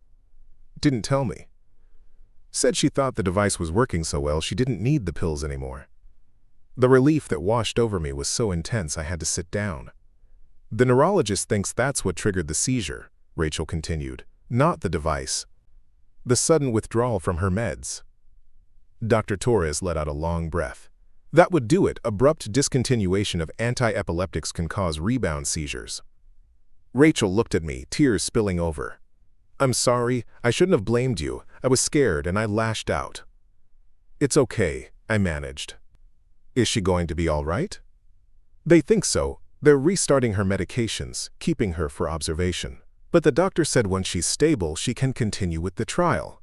Didn't tell me. Said she thought the device was working so well she didn't need the pills anymore. The relief that washed over me was so intense I had to sit down. The neurologist thinks that's what triggered the seizure, Rachel continued, not the device. The sudden withdrawal from her meds. Dr. Torres let out a long breath. That would do it. Abrupt discontinuation of anti-epileptics can cause rebound seizures. Rachel looked at me, tears spilling over. I'm sorry, I shouldn't have blamed you. I was scared and I lashed out. It's okay, I managed. Is she going to be all right? They think so. They're restarting her medications, keeping her for observation. But the doctor said once she's stable, she can continue with the trial.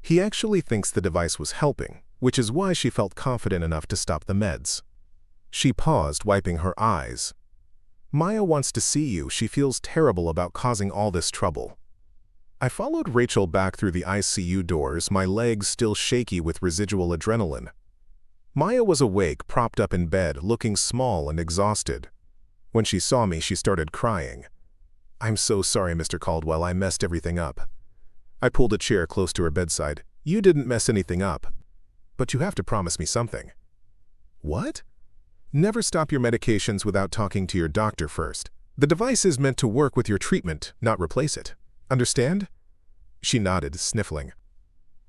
He actually thinks the device was helping, which is why she felt confident enough to stop the meds. She paused, wiping her eyes. Maya wants to see you. She feels terrible about causing all this trouble. I followed Rachel back through the ICU doors, my legs still shaky with residual adrenaline. Maya was awake, propped up in bed, looking small and exhausted. When she saw me, she started crying. I'm so sorry, Mr. Caldwell, I messed everything up. I pulled a chair close to her bedside. You didn't mess anything up. But you have to promise me something. What? Never stop your medications without talking to your doctor first. The device is meant to work with your treatment, not replace it. Understand? She nodded, sniffling.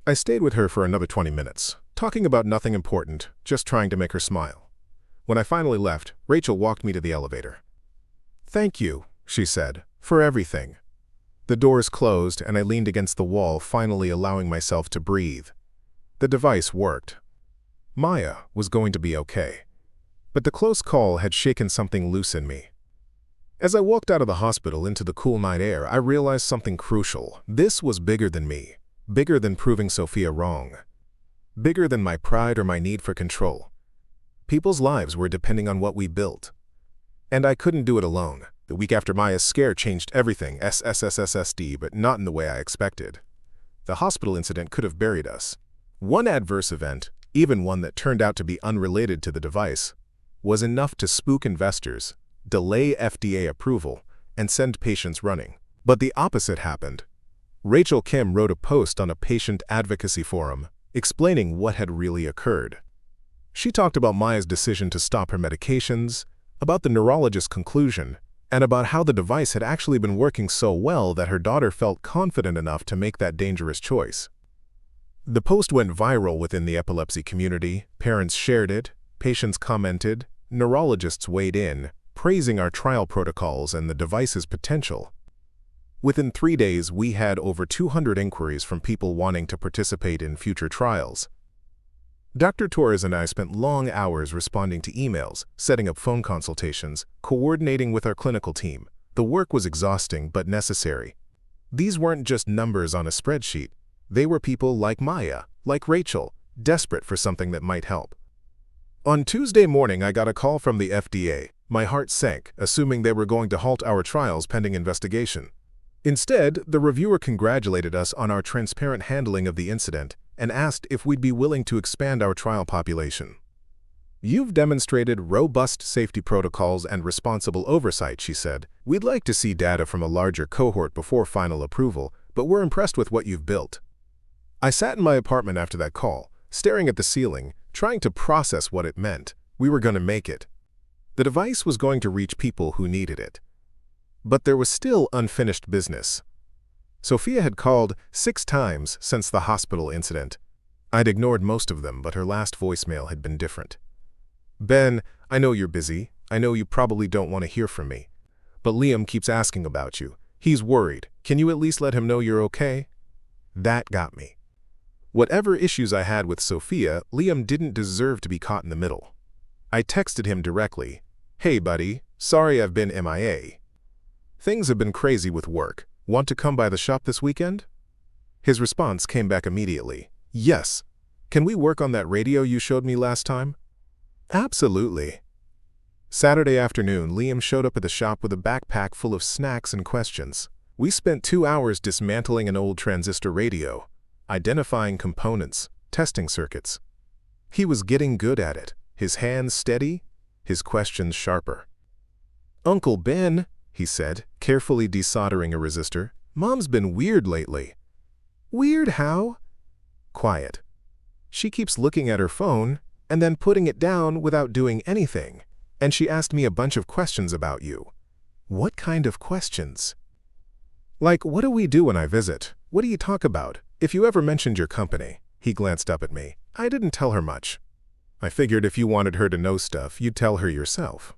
I stayed with her for another 20 minutes, talking about nothing important, just trying to make her smile. When I finally left, Rachel walked me to the elevator. Thank you, she said, for everything. The doors closed and I leaned against the wall, finally allowing myself to breathe. The device worked. Maya was going to be okay. But the close call had shaken something loose in me. As I walked out of the hospital into the cool night air, I realized something crucial. This was bigger than me, bigger than proving Sophia wrong, bigger than my pride or my need for control. People's lives were depending on what we built. And I couldn't do it alone. The week after Maya's scare changed everything, SSSSSD, but not in the way I expected. The hospital incident could have buried us. One adverse event, even one that turned out to be unrelated to the device, was enough to spook investors, delay FDA approval, and send patients running. But the opposite happened. Rachel Kim wrote a post on a patient advocacy forum explaining what had really occurred. She talked about Maya's decision to stop her medications, about the neurologist's conclusion, and about how the device had actually been working so well that her daughter felt confident enough to make that dangerous choice. The post went viral within the epilepsy community. Parents shared it, patients commented, neurologists weighed in, praising our trial protocols and the device's potential. Within 3 days, we had over 200 inquiries from people wanting to participate in future trials. Dr. Torres and I spent long hours responding to emails, setting up phone consultations, coordinating with our clinical team. The work was exhausting but necessary. These weren't just numbers on a spreadsheet. They were people like Maya, like Rachel, desperate for something that might help. On Tuesday morning, I got a call from the FDA. My heart sank, assuming they were going to halt our trials pending investigation. Instead, the reviewer congratulated us on our transparent handling of the incident and asked if we'd be willing to expand our trial population. "You've demonstrated robust safety protocols and responsible oversight," she said. "We'd like to see data from a larger cohort before final approval, but we're impressed with what you've built." I sat in my apartment after that call, staring at the ceiling, trying to process what it meant. We were going to make it. The device was going to reach people who needed it. But there was still unfinished business. Sophia had called 6 times since the hospital incident. I'd ignored most of them, but her last voicemail had been different. "Ben, I know you're busy. I know you probably don't want to hear from me. But Liam keeps asking about you. He's worried. Can you at least let him know you're okay?" That got me. Whatever issues I had with Sophia, Liam didn't deserve to be caught in the middle. I texted him directly. "Hey buddy, sorry I've been MIA. Things have been crazy with work. Want to come by the shop this weekend?" His response came back immediately. "Yes. Can we work on that radio you showed me last time?" "Absolutely." Saturday afternoon, Liam showed up at the shop with a backpack full of snacks and questions. We spent 2 hours dismantling an old transistor radio, identifying components, testing circuits. He was getting good at it, his hands steady, his questions sharper. "Uncle Ben," he said, carefully desoldering a resistor, "Mom's been weird lately." "Weird how?" "Quiet. She keeps looking at her phone and then putting it down without doing anything. And she asked me a bunch of questions about you." "What kind of questions?" "Like, what do we do when I visit? What do you talk about? If you ever mentioned your company." He glanced up at me. "I didn't tell her much. I figured if you wanted her to know stuff, you'd tell her yourself."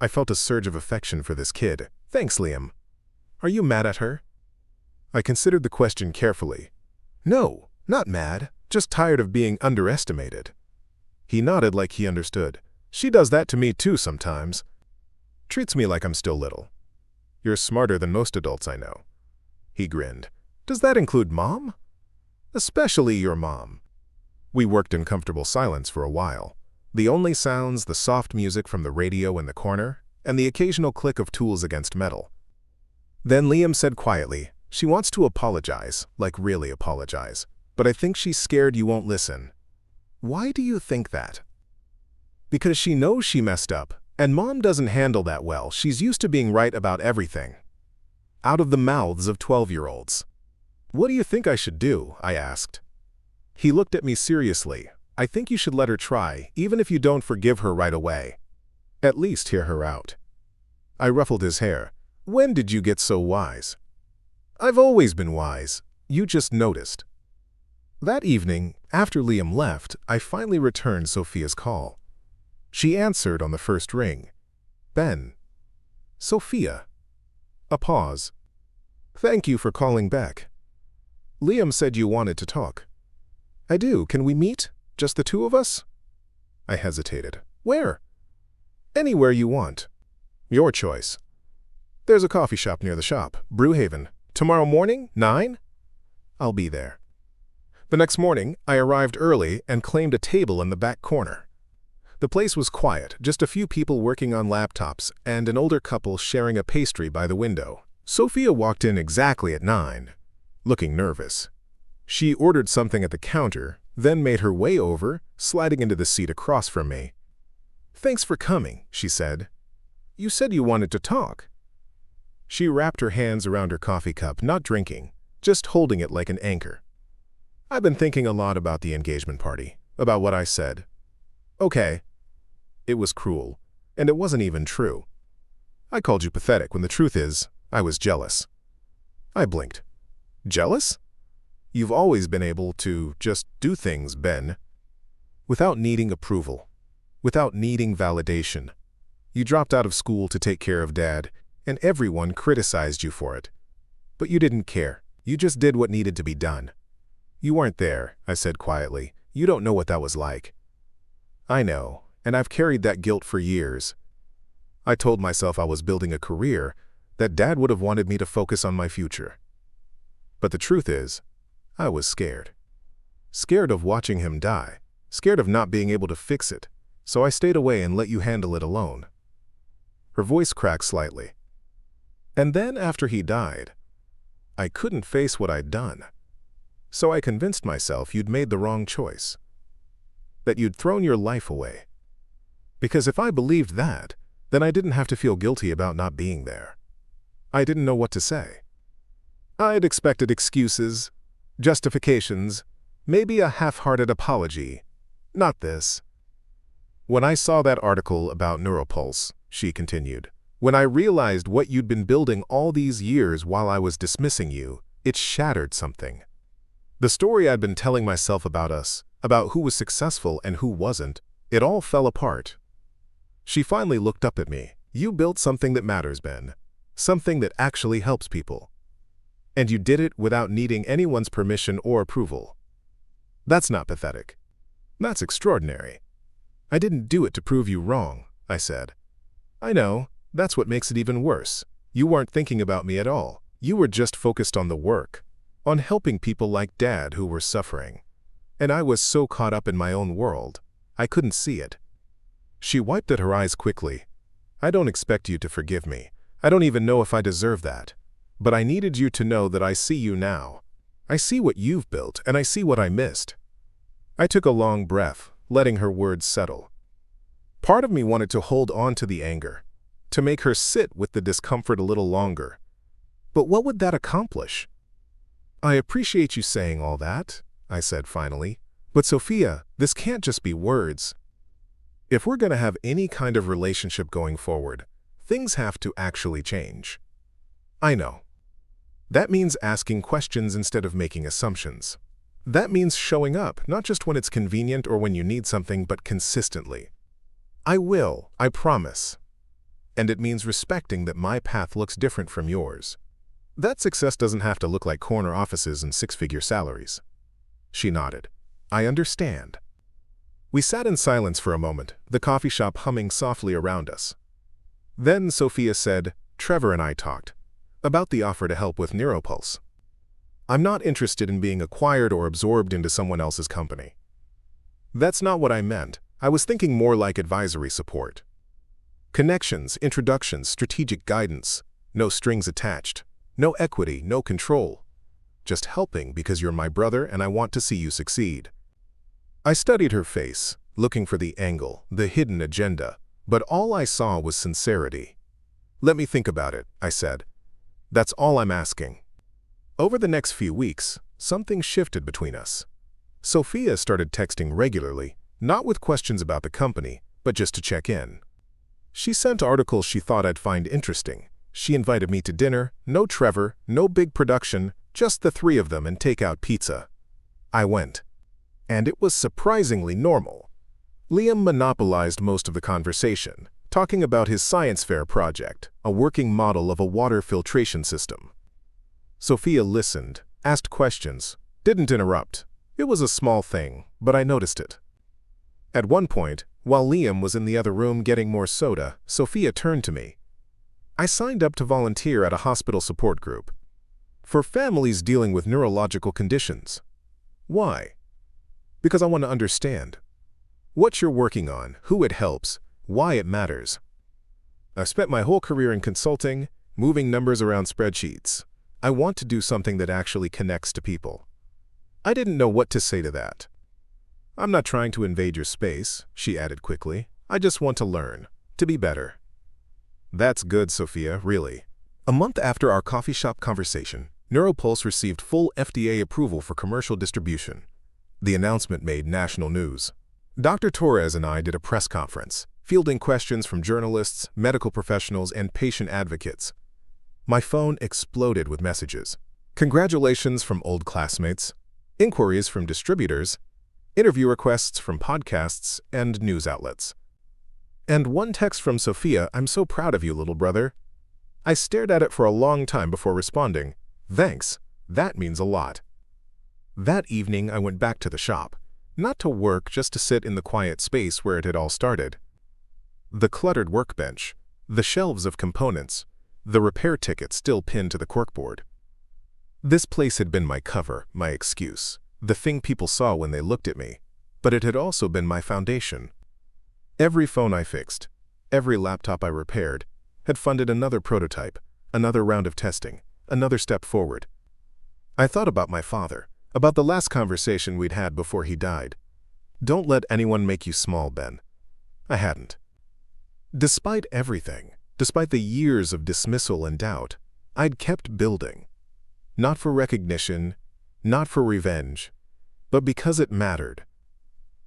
I felt a surge of affection for this kid. "Thanks, Liam. Are you mad at her?" I considered the question carefully. "No, not mad, just tired of being underestimated." He nodded like he understood. "She does that to me too sometimes. Treats me like I'm still little." "You're smarter than most adults I know." He grinned. "Does that include Mom?" "Especially your mom." We worked in comfortable silence for a while. The only sounds, the soft music from the radio in the corner, and the occasional click of tools against metal. Then Liam said quietly, "She wants to apologize, like really apologize, but I think she's scared you won't listen." "Why do you think that?" "Because she knows she messed up, and Mom doesn't handle that well. She's used to being right about everything." Out of the mouths of 12-year-olds. "What do you think I should do?" I asked. He looked at me seriously. "I think you should let her try, even if you don't forgive her right away. At least hear her out." I ruffled his hair. "When did you get so wise?" "I've always been wise. You just noticed." That evening, after Liam left, I finally returned Sophia's call. She answered on the first ring. "Ben." "Sophia." A pause. "Thank you for calling back. Liam said you wanted to talk." "I do. Can we meet? Just the 2 of us?" I hesitated. "Where?" "Anywhere you want. Your choice." There's a coffee shop near the shop, Brewhaven. Tomorrow morning, 9? I'll be there. The next morning, I arrived early and claimed a table in the back corner. The place was quiet, just a few people working on laptops and an older couple sharing a pastry by the window. Sophia walked in exactly at 9, looking nervous. She ordered something at the counter, then made her way over, sliding into the seat across from me. "Thanks for coming," she said. "You said you wanted to talk." She wrapped her hands around her coffee cup, not drinking, just holding it like an anchor. "I've been thinking a lot about the engagement party, about what I said." "Okay." It was cruel, and it wasn't even true. I called you pathetic when the truth is, I was jealous. I blinked. Jealous? You've always been able to just do things, Ben. Without needing approval, without needing validation. You dropped out of school to take care of Dad, and everyone criticized you for it. But you didn't care. You just did what needed to be done. "You weren't there," I said quietly. "You don't know what that was like." "I know, and I've carried that guilt for years. I told myself I was building a career, that Dad would have wanted me to focus on my future. But the truth is, I was scared. Scared of watching him die, scared of not being able to fix it, so I stayed away and let you handle it alone." Her voice cracked slightly. "And then after he died, I couldn't face what I'd done. So I convinced myself you'd made the wrong choice. That you'd thrown your life away. Because if I believed that, then I didn't have to feel guilty about not being there. I didn't know what to say. I'd expected excuses, justifications, maybe a half-hearted apology. Not this. When I saw that article about Neuropulse," she continued, "when I realized what you'd been building all these years while I was dismissing you, it shattered something. The story I'd been telling myself about us, about who was successful and who wasn't, it all fell apart." She finally looked up at me. "You built something that matters, Ben. Something that actually helps people. And you did it without needing anyone's permission or approval. That's not pathetic. That's extraordinary. I didn't do it to prove you wrong," I said. "I know, that's what makes it even worse. You weren't thinking about me at all. You were just focused on the work, on helping people like Dad who were suffering. And I was so caught up in my own world, I couldn't see it." She wiped at her eyes quickly. "I don't expect you to forgive me. I don't even know if I deserve that. But I needed you to know that I see you now. I see what you've built, and I see what I missed." I took a long breath, letting her words settle. Part of me wanted to hold on to the anger, to make her sit with the discomfort a little longer. But what would that accomplish? "I appreciate you saying all that," I said finally. "But Sophia, this can't just be words. If we're going to have any kind of relationship going forward, things have to actually change." "I know. That means asking questions instead of making assumptions. That means showing up, not just when it's convenient or when you need something, but consistently." "I will, I promise. And it means respecting that my path looks different from yours. That success doesn't have to look like corner offices and six-figure salaries." She nodded. "I understand." We sat in silence for a moment, the coffee shop humming softly around us. Then Sophia said, "Trevor and I talked about the offer to help with Neuropulse. I'm not interested in being acquired or absorbed into someone else's company." "That's not what I meant. I was thinking more like advisory support. Connections, introductions, strategic guidance, no strings attached, no equity, no control. Just helping because you're my brother and I want to see you succeed." I studied her face, looking for the angle, the hidden agenda, but all I saw was sincerity. "Let me think about it," I said. "That's all I'm asking." Over the next few weeks, something shifted between us. Sophia started texting regularly, not with questions about the company, but just to check in. She sent articles she thought I'd find interesting. She invited me to dinner, no Trevor, no big production, just the three of them and take-out pizza. I went. And it was surprisingly normal. Liam monopolized most of the conversation, talking about his science fair project, a working model of a water filtration system. Sophia listened, asked questions, didn't interrupt. It was a small thing, but I noticed it. At one point, while Liam was in the other room getting more soda, Sophia turned to me. I signed up to volunteer at a hospital support group for families dealing with neurological conditions. Why? Because I want to understand what you're working on, who it helps, why it matters. I've spent my whole career in consulting, moving numbers around spreadsheets. I want to do something that actually connects to people. I didn't know what to say to that. I'm not trying to invade your space, she added quickly. I just want to learn, to be better. That's good, Sophia, really. A month after our coffee shop conversation, NeuroPulse received full FDA approval for commercial distribution. The announcement made national news. Dr. Torres and I did a press conference, fielding questions from journalists, medical professionals, and patient advocates. My phone exploded with messages. Congratulations from old classmates, inquiries from distributors, interview requests from podcasts and news outlets. And one text from Sophia, "I'm so proud of you, little brother." I stared at it for a long time before responding, "Thanks, that means a lot." That evening I went back to the shop, not to work, just to sit in the quiet space where it had all started. The cluttered workbench, the shelves of components, the repair ticket still pinned to the corkboard. This place had been my cover, my excuse, the thing people saw when they looked at me, but it had also been my foundation. Every phone I fixed, every laptop I repaired, had funded another prototype, another round of testing, another step forward. I thought about my father, about the last conversation we'd had before he died. Don't let anyone make you small, Ben. I hadn't. Despite everything, despite the years of dismissal and doubt, I'd kept building. Not for recognition, not for revenge, but because it mattered.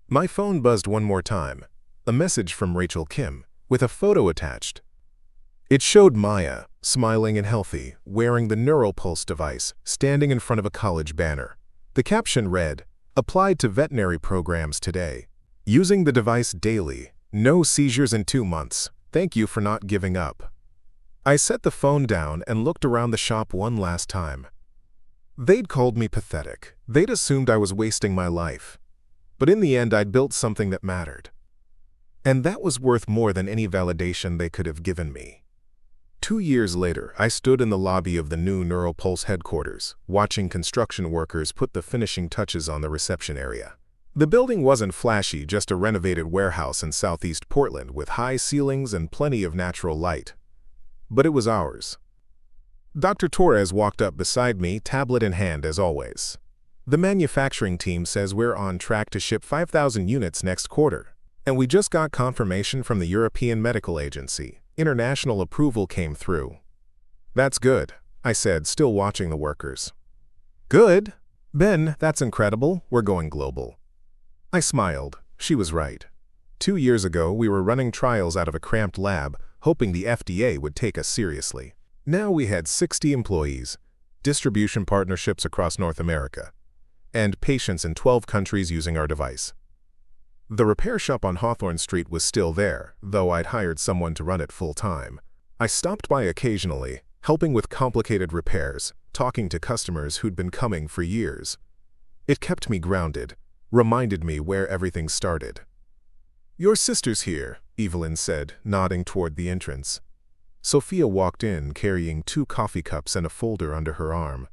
My phone buzzed one more time, a message from Rachel Kim, with a photo attached. It showed Maya, smiling and healthy, wearing the NeuroPulse device, standing in front of a college banner. The caption read, "Applied to veterinary programs today. Using the device daily. No seizures in 2 months. Thank you for not giving up." I set the phone down and looked around the shop one last time. They'd called me pathetic. They'd assumed I was wasting my life. But in the end, I'd built something that mattered. And that was worth more than any validation they could have given me. 2 years later, I stood in the lobby of the new NeuroPulse headquarters, watching construction workers put the finishing touches on the reception area. The building wasn't flashy, just a renovated warehouse in southeast Portland with high ceilings and plenty of natural light. But it was ours. Dr. Torres walked up beside me, tablet in hand as always. "The manufacturing team says we're on track to ship 5,000 units next quarter. And we just got confirmation from the European Medical Agency. International approval came through." "That's good," I said, still watching the workers. "Good? Ben, that's incredible. We're going global." I smiled. She was right. 2 years ago, we were running trials out of a cramped lab, hoping the FDA would take us seriously. Now we had 60 employees, distribution partnerships across North America, and patients in 12 countries using our device. The repair shop on Hawthorne Street was still there, though I'd hired someone to run it full-time. I stopped by occasionally, helping with complicated repairs, talking to customers who'd been coming for years. It kept me grounded, reminded me where everything started. "Your sister's here," Evelyn said, nodding toward the entrance. Sophia walked in, carrying 2 coffee cups and a folder under her arm.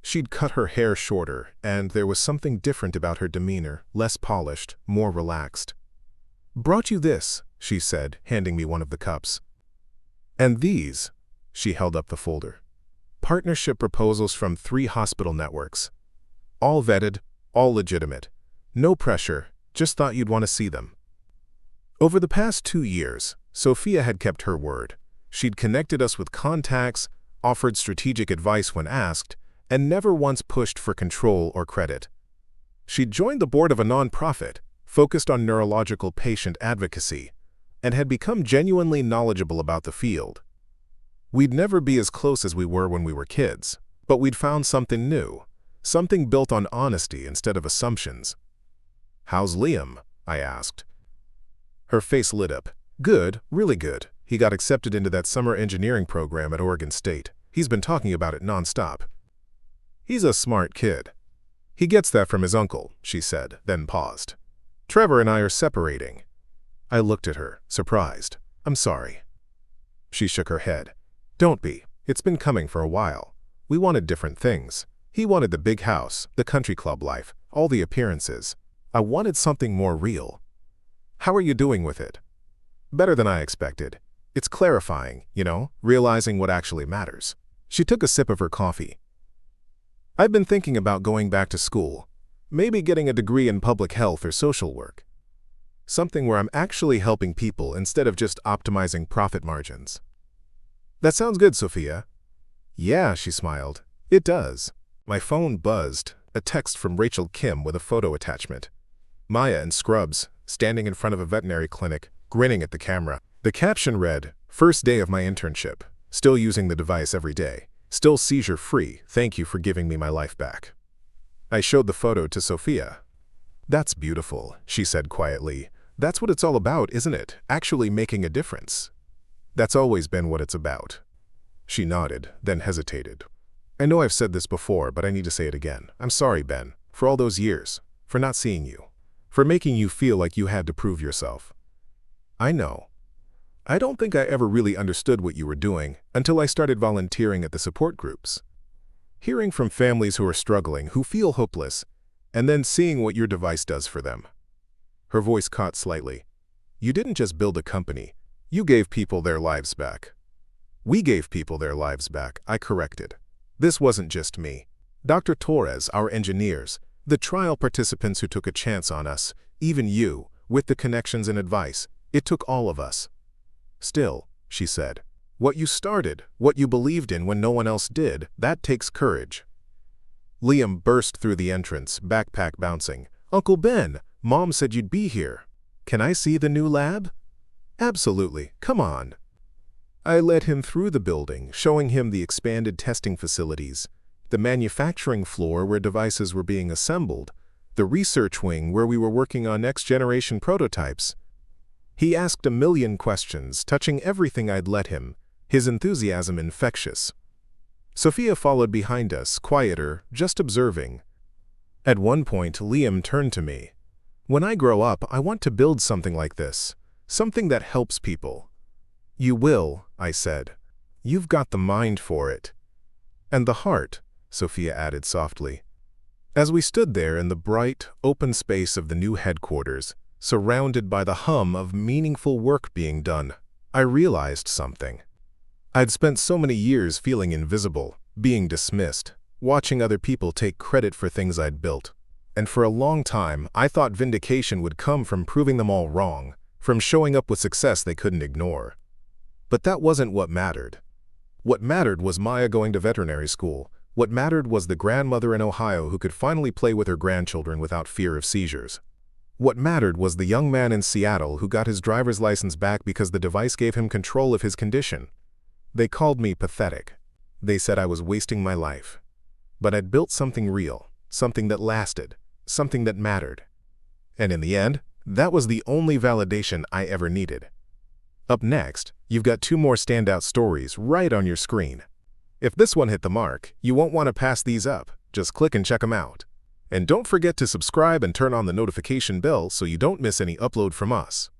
She'd cut her hair shorter, and there was something different about her demeanor, less polished, more relaxed. "Brought you this," she said, handing me one of the cups. "And these," she held up the folder. "Partnership proposals from 3 hospital networks. All vetted, all legitimate. No pressure, just thought you'd want to see them." Over the past 2 years, Sophia had kept her word. She'd connected us with contacts, offered strategic advice when asked, and never once pushed for control or credit. She'd joined the board of a nonprofit, focused on neurological patient advocacy, and had become genuinely knowledgeable about the field. We'd never be as close as we were when we were kids, but we'd found something new, something built on honesty instead of assumptions. "How's Liam?" I asked. Her face lit up. "Good, really good. He got accepted into that summer engineering program at Oregon State. He's been talking about it nonstop. He's a smart kid. He gets that from his uncle," she said, then paused. "Trevor and I are separating." I looked at her, surprised. "I'm sorry." She shook her head. Don't be. It's been coming for a while. We wanted different things. He wanted the big house, the country club life, all the appearances. I wanted something more real. How are you doing with it? Better than I expected. It's clarifying, realizing what actually matters. She took a sip of her coffee. I've been thinking about going back to school, maybe getting a degree in public health or social work. Something where I'm actually helping people instead of just optimizing profit margins. That sounds good, Sophia. Yeah, she smiled. It does. My phone buzzed, a text from Rachel Kim with a photo attachment. Maya in scrubs, standing in front of a veterinary clinic, grinning at the camera. The caption read, "First day of my internship. Still using the device every day. Still seizure-free. Thank you for giving me my life back." I showed the photo to Sophia. That's beautiful, she said quietly. That's what it's all about, isn't it? Actually making a difference. That's always been what it's about. She nodded, then hesitated. I know I've said this before, but I need to say it again. I'm sorry, Ben, for all those years, for not seeing you, for making you feel like you had to prove yourself. I know. I don't think I ever really understood what you were doing until I started volunteering at the support groups. Hearing from families who are struggling, who feel hopeless, and then seeing what your device does for them. Her voice caught slightly. You didn't just build a company. You gave people their lives back. We gave people their lives back, I corrected. This wasn't just me. Dr. Torres, our engineers, the trial participants who took a chance on us, even you, with the connections and advice. It took all of us. Still, she said, what you started, what you believed in when no one else did, that takes courage. Liam burst through the entrance, backpack bouncing. Uncle Ben, Mom said you'd be here. Can I see the new lab? Absolutely, come on. I led him through the building, showing him the expanded testing facilities, the manufacturing floor where devices were being assembled, the research wing where we were working on next-generation prototypes. He asked a million questions, touching everything I'd let him, his enthusiasm infectious. Sophia followed behind us, quieter, just observing. At one point, Liam turned to me. When I grow up, I want to build something like this, something that helps people. You will, I said. You've got the mind for it. And the heart, Sophia added softly. As we stood there in the bright, open space of the new headquarters, surrounded by the hum of meaningful work being done, I realized something. I'd spent so many years feeling invisible, being dismissed, watching other people take credit for things I'd built. And for a long time, I thought vindication would come from proving them all wrong, from showing up with success they couldn't ignore. But that wasn't what mattered. What mattered was Maya going to veterinary school. What mattered was the grandmother in Ohio who could finally play with her grandchildren without fear of seizures. What mattered was the young man in Seattle who got his driver's license back because the device gave him control of his condition. They called me pathetic. They said I was wasting my life. But I'd built something real, something that lasted, something that mattered. And in the end, that was the only validation I ever needed. Up next, you've got 2 more standout stories right on your screen. If this one hit the mark, you won't want to pass these up. Just click and check them out. And don't forget to subscribe and turn on the notification bell so you don't miss any upload from us.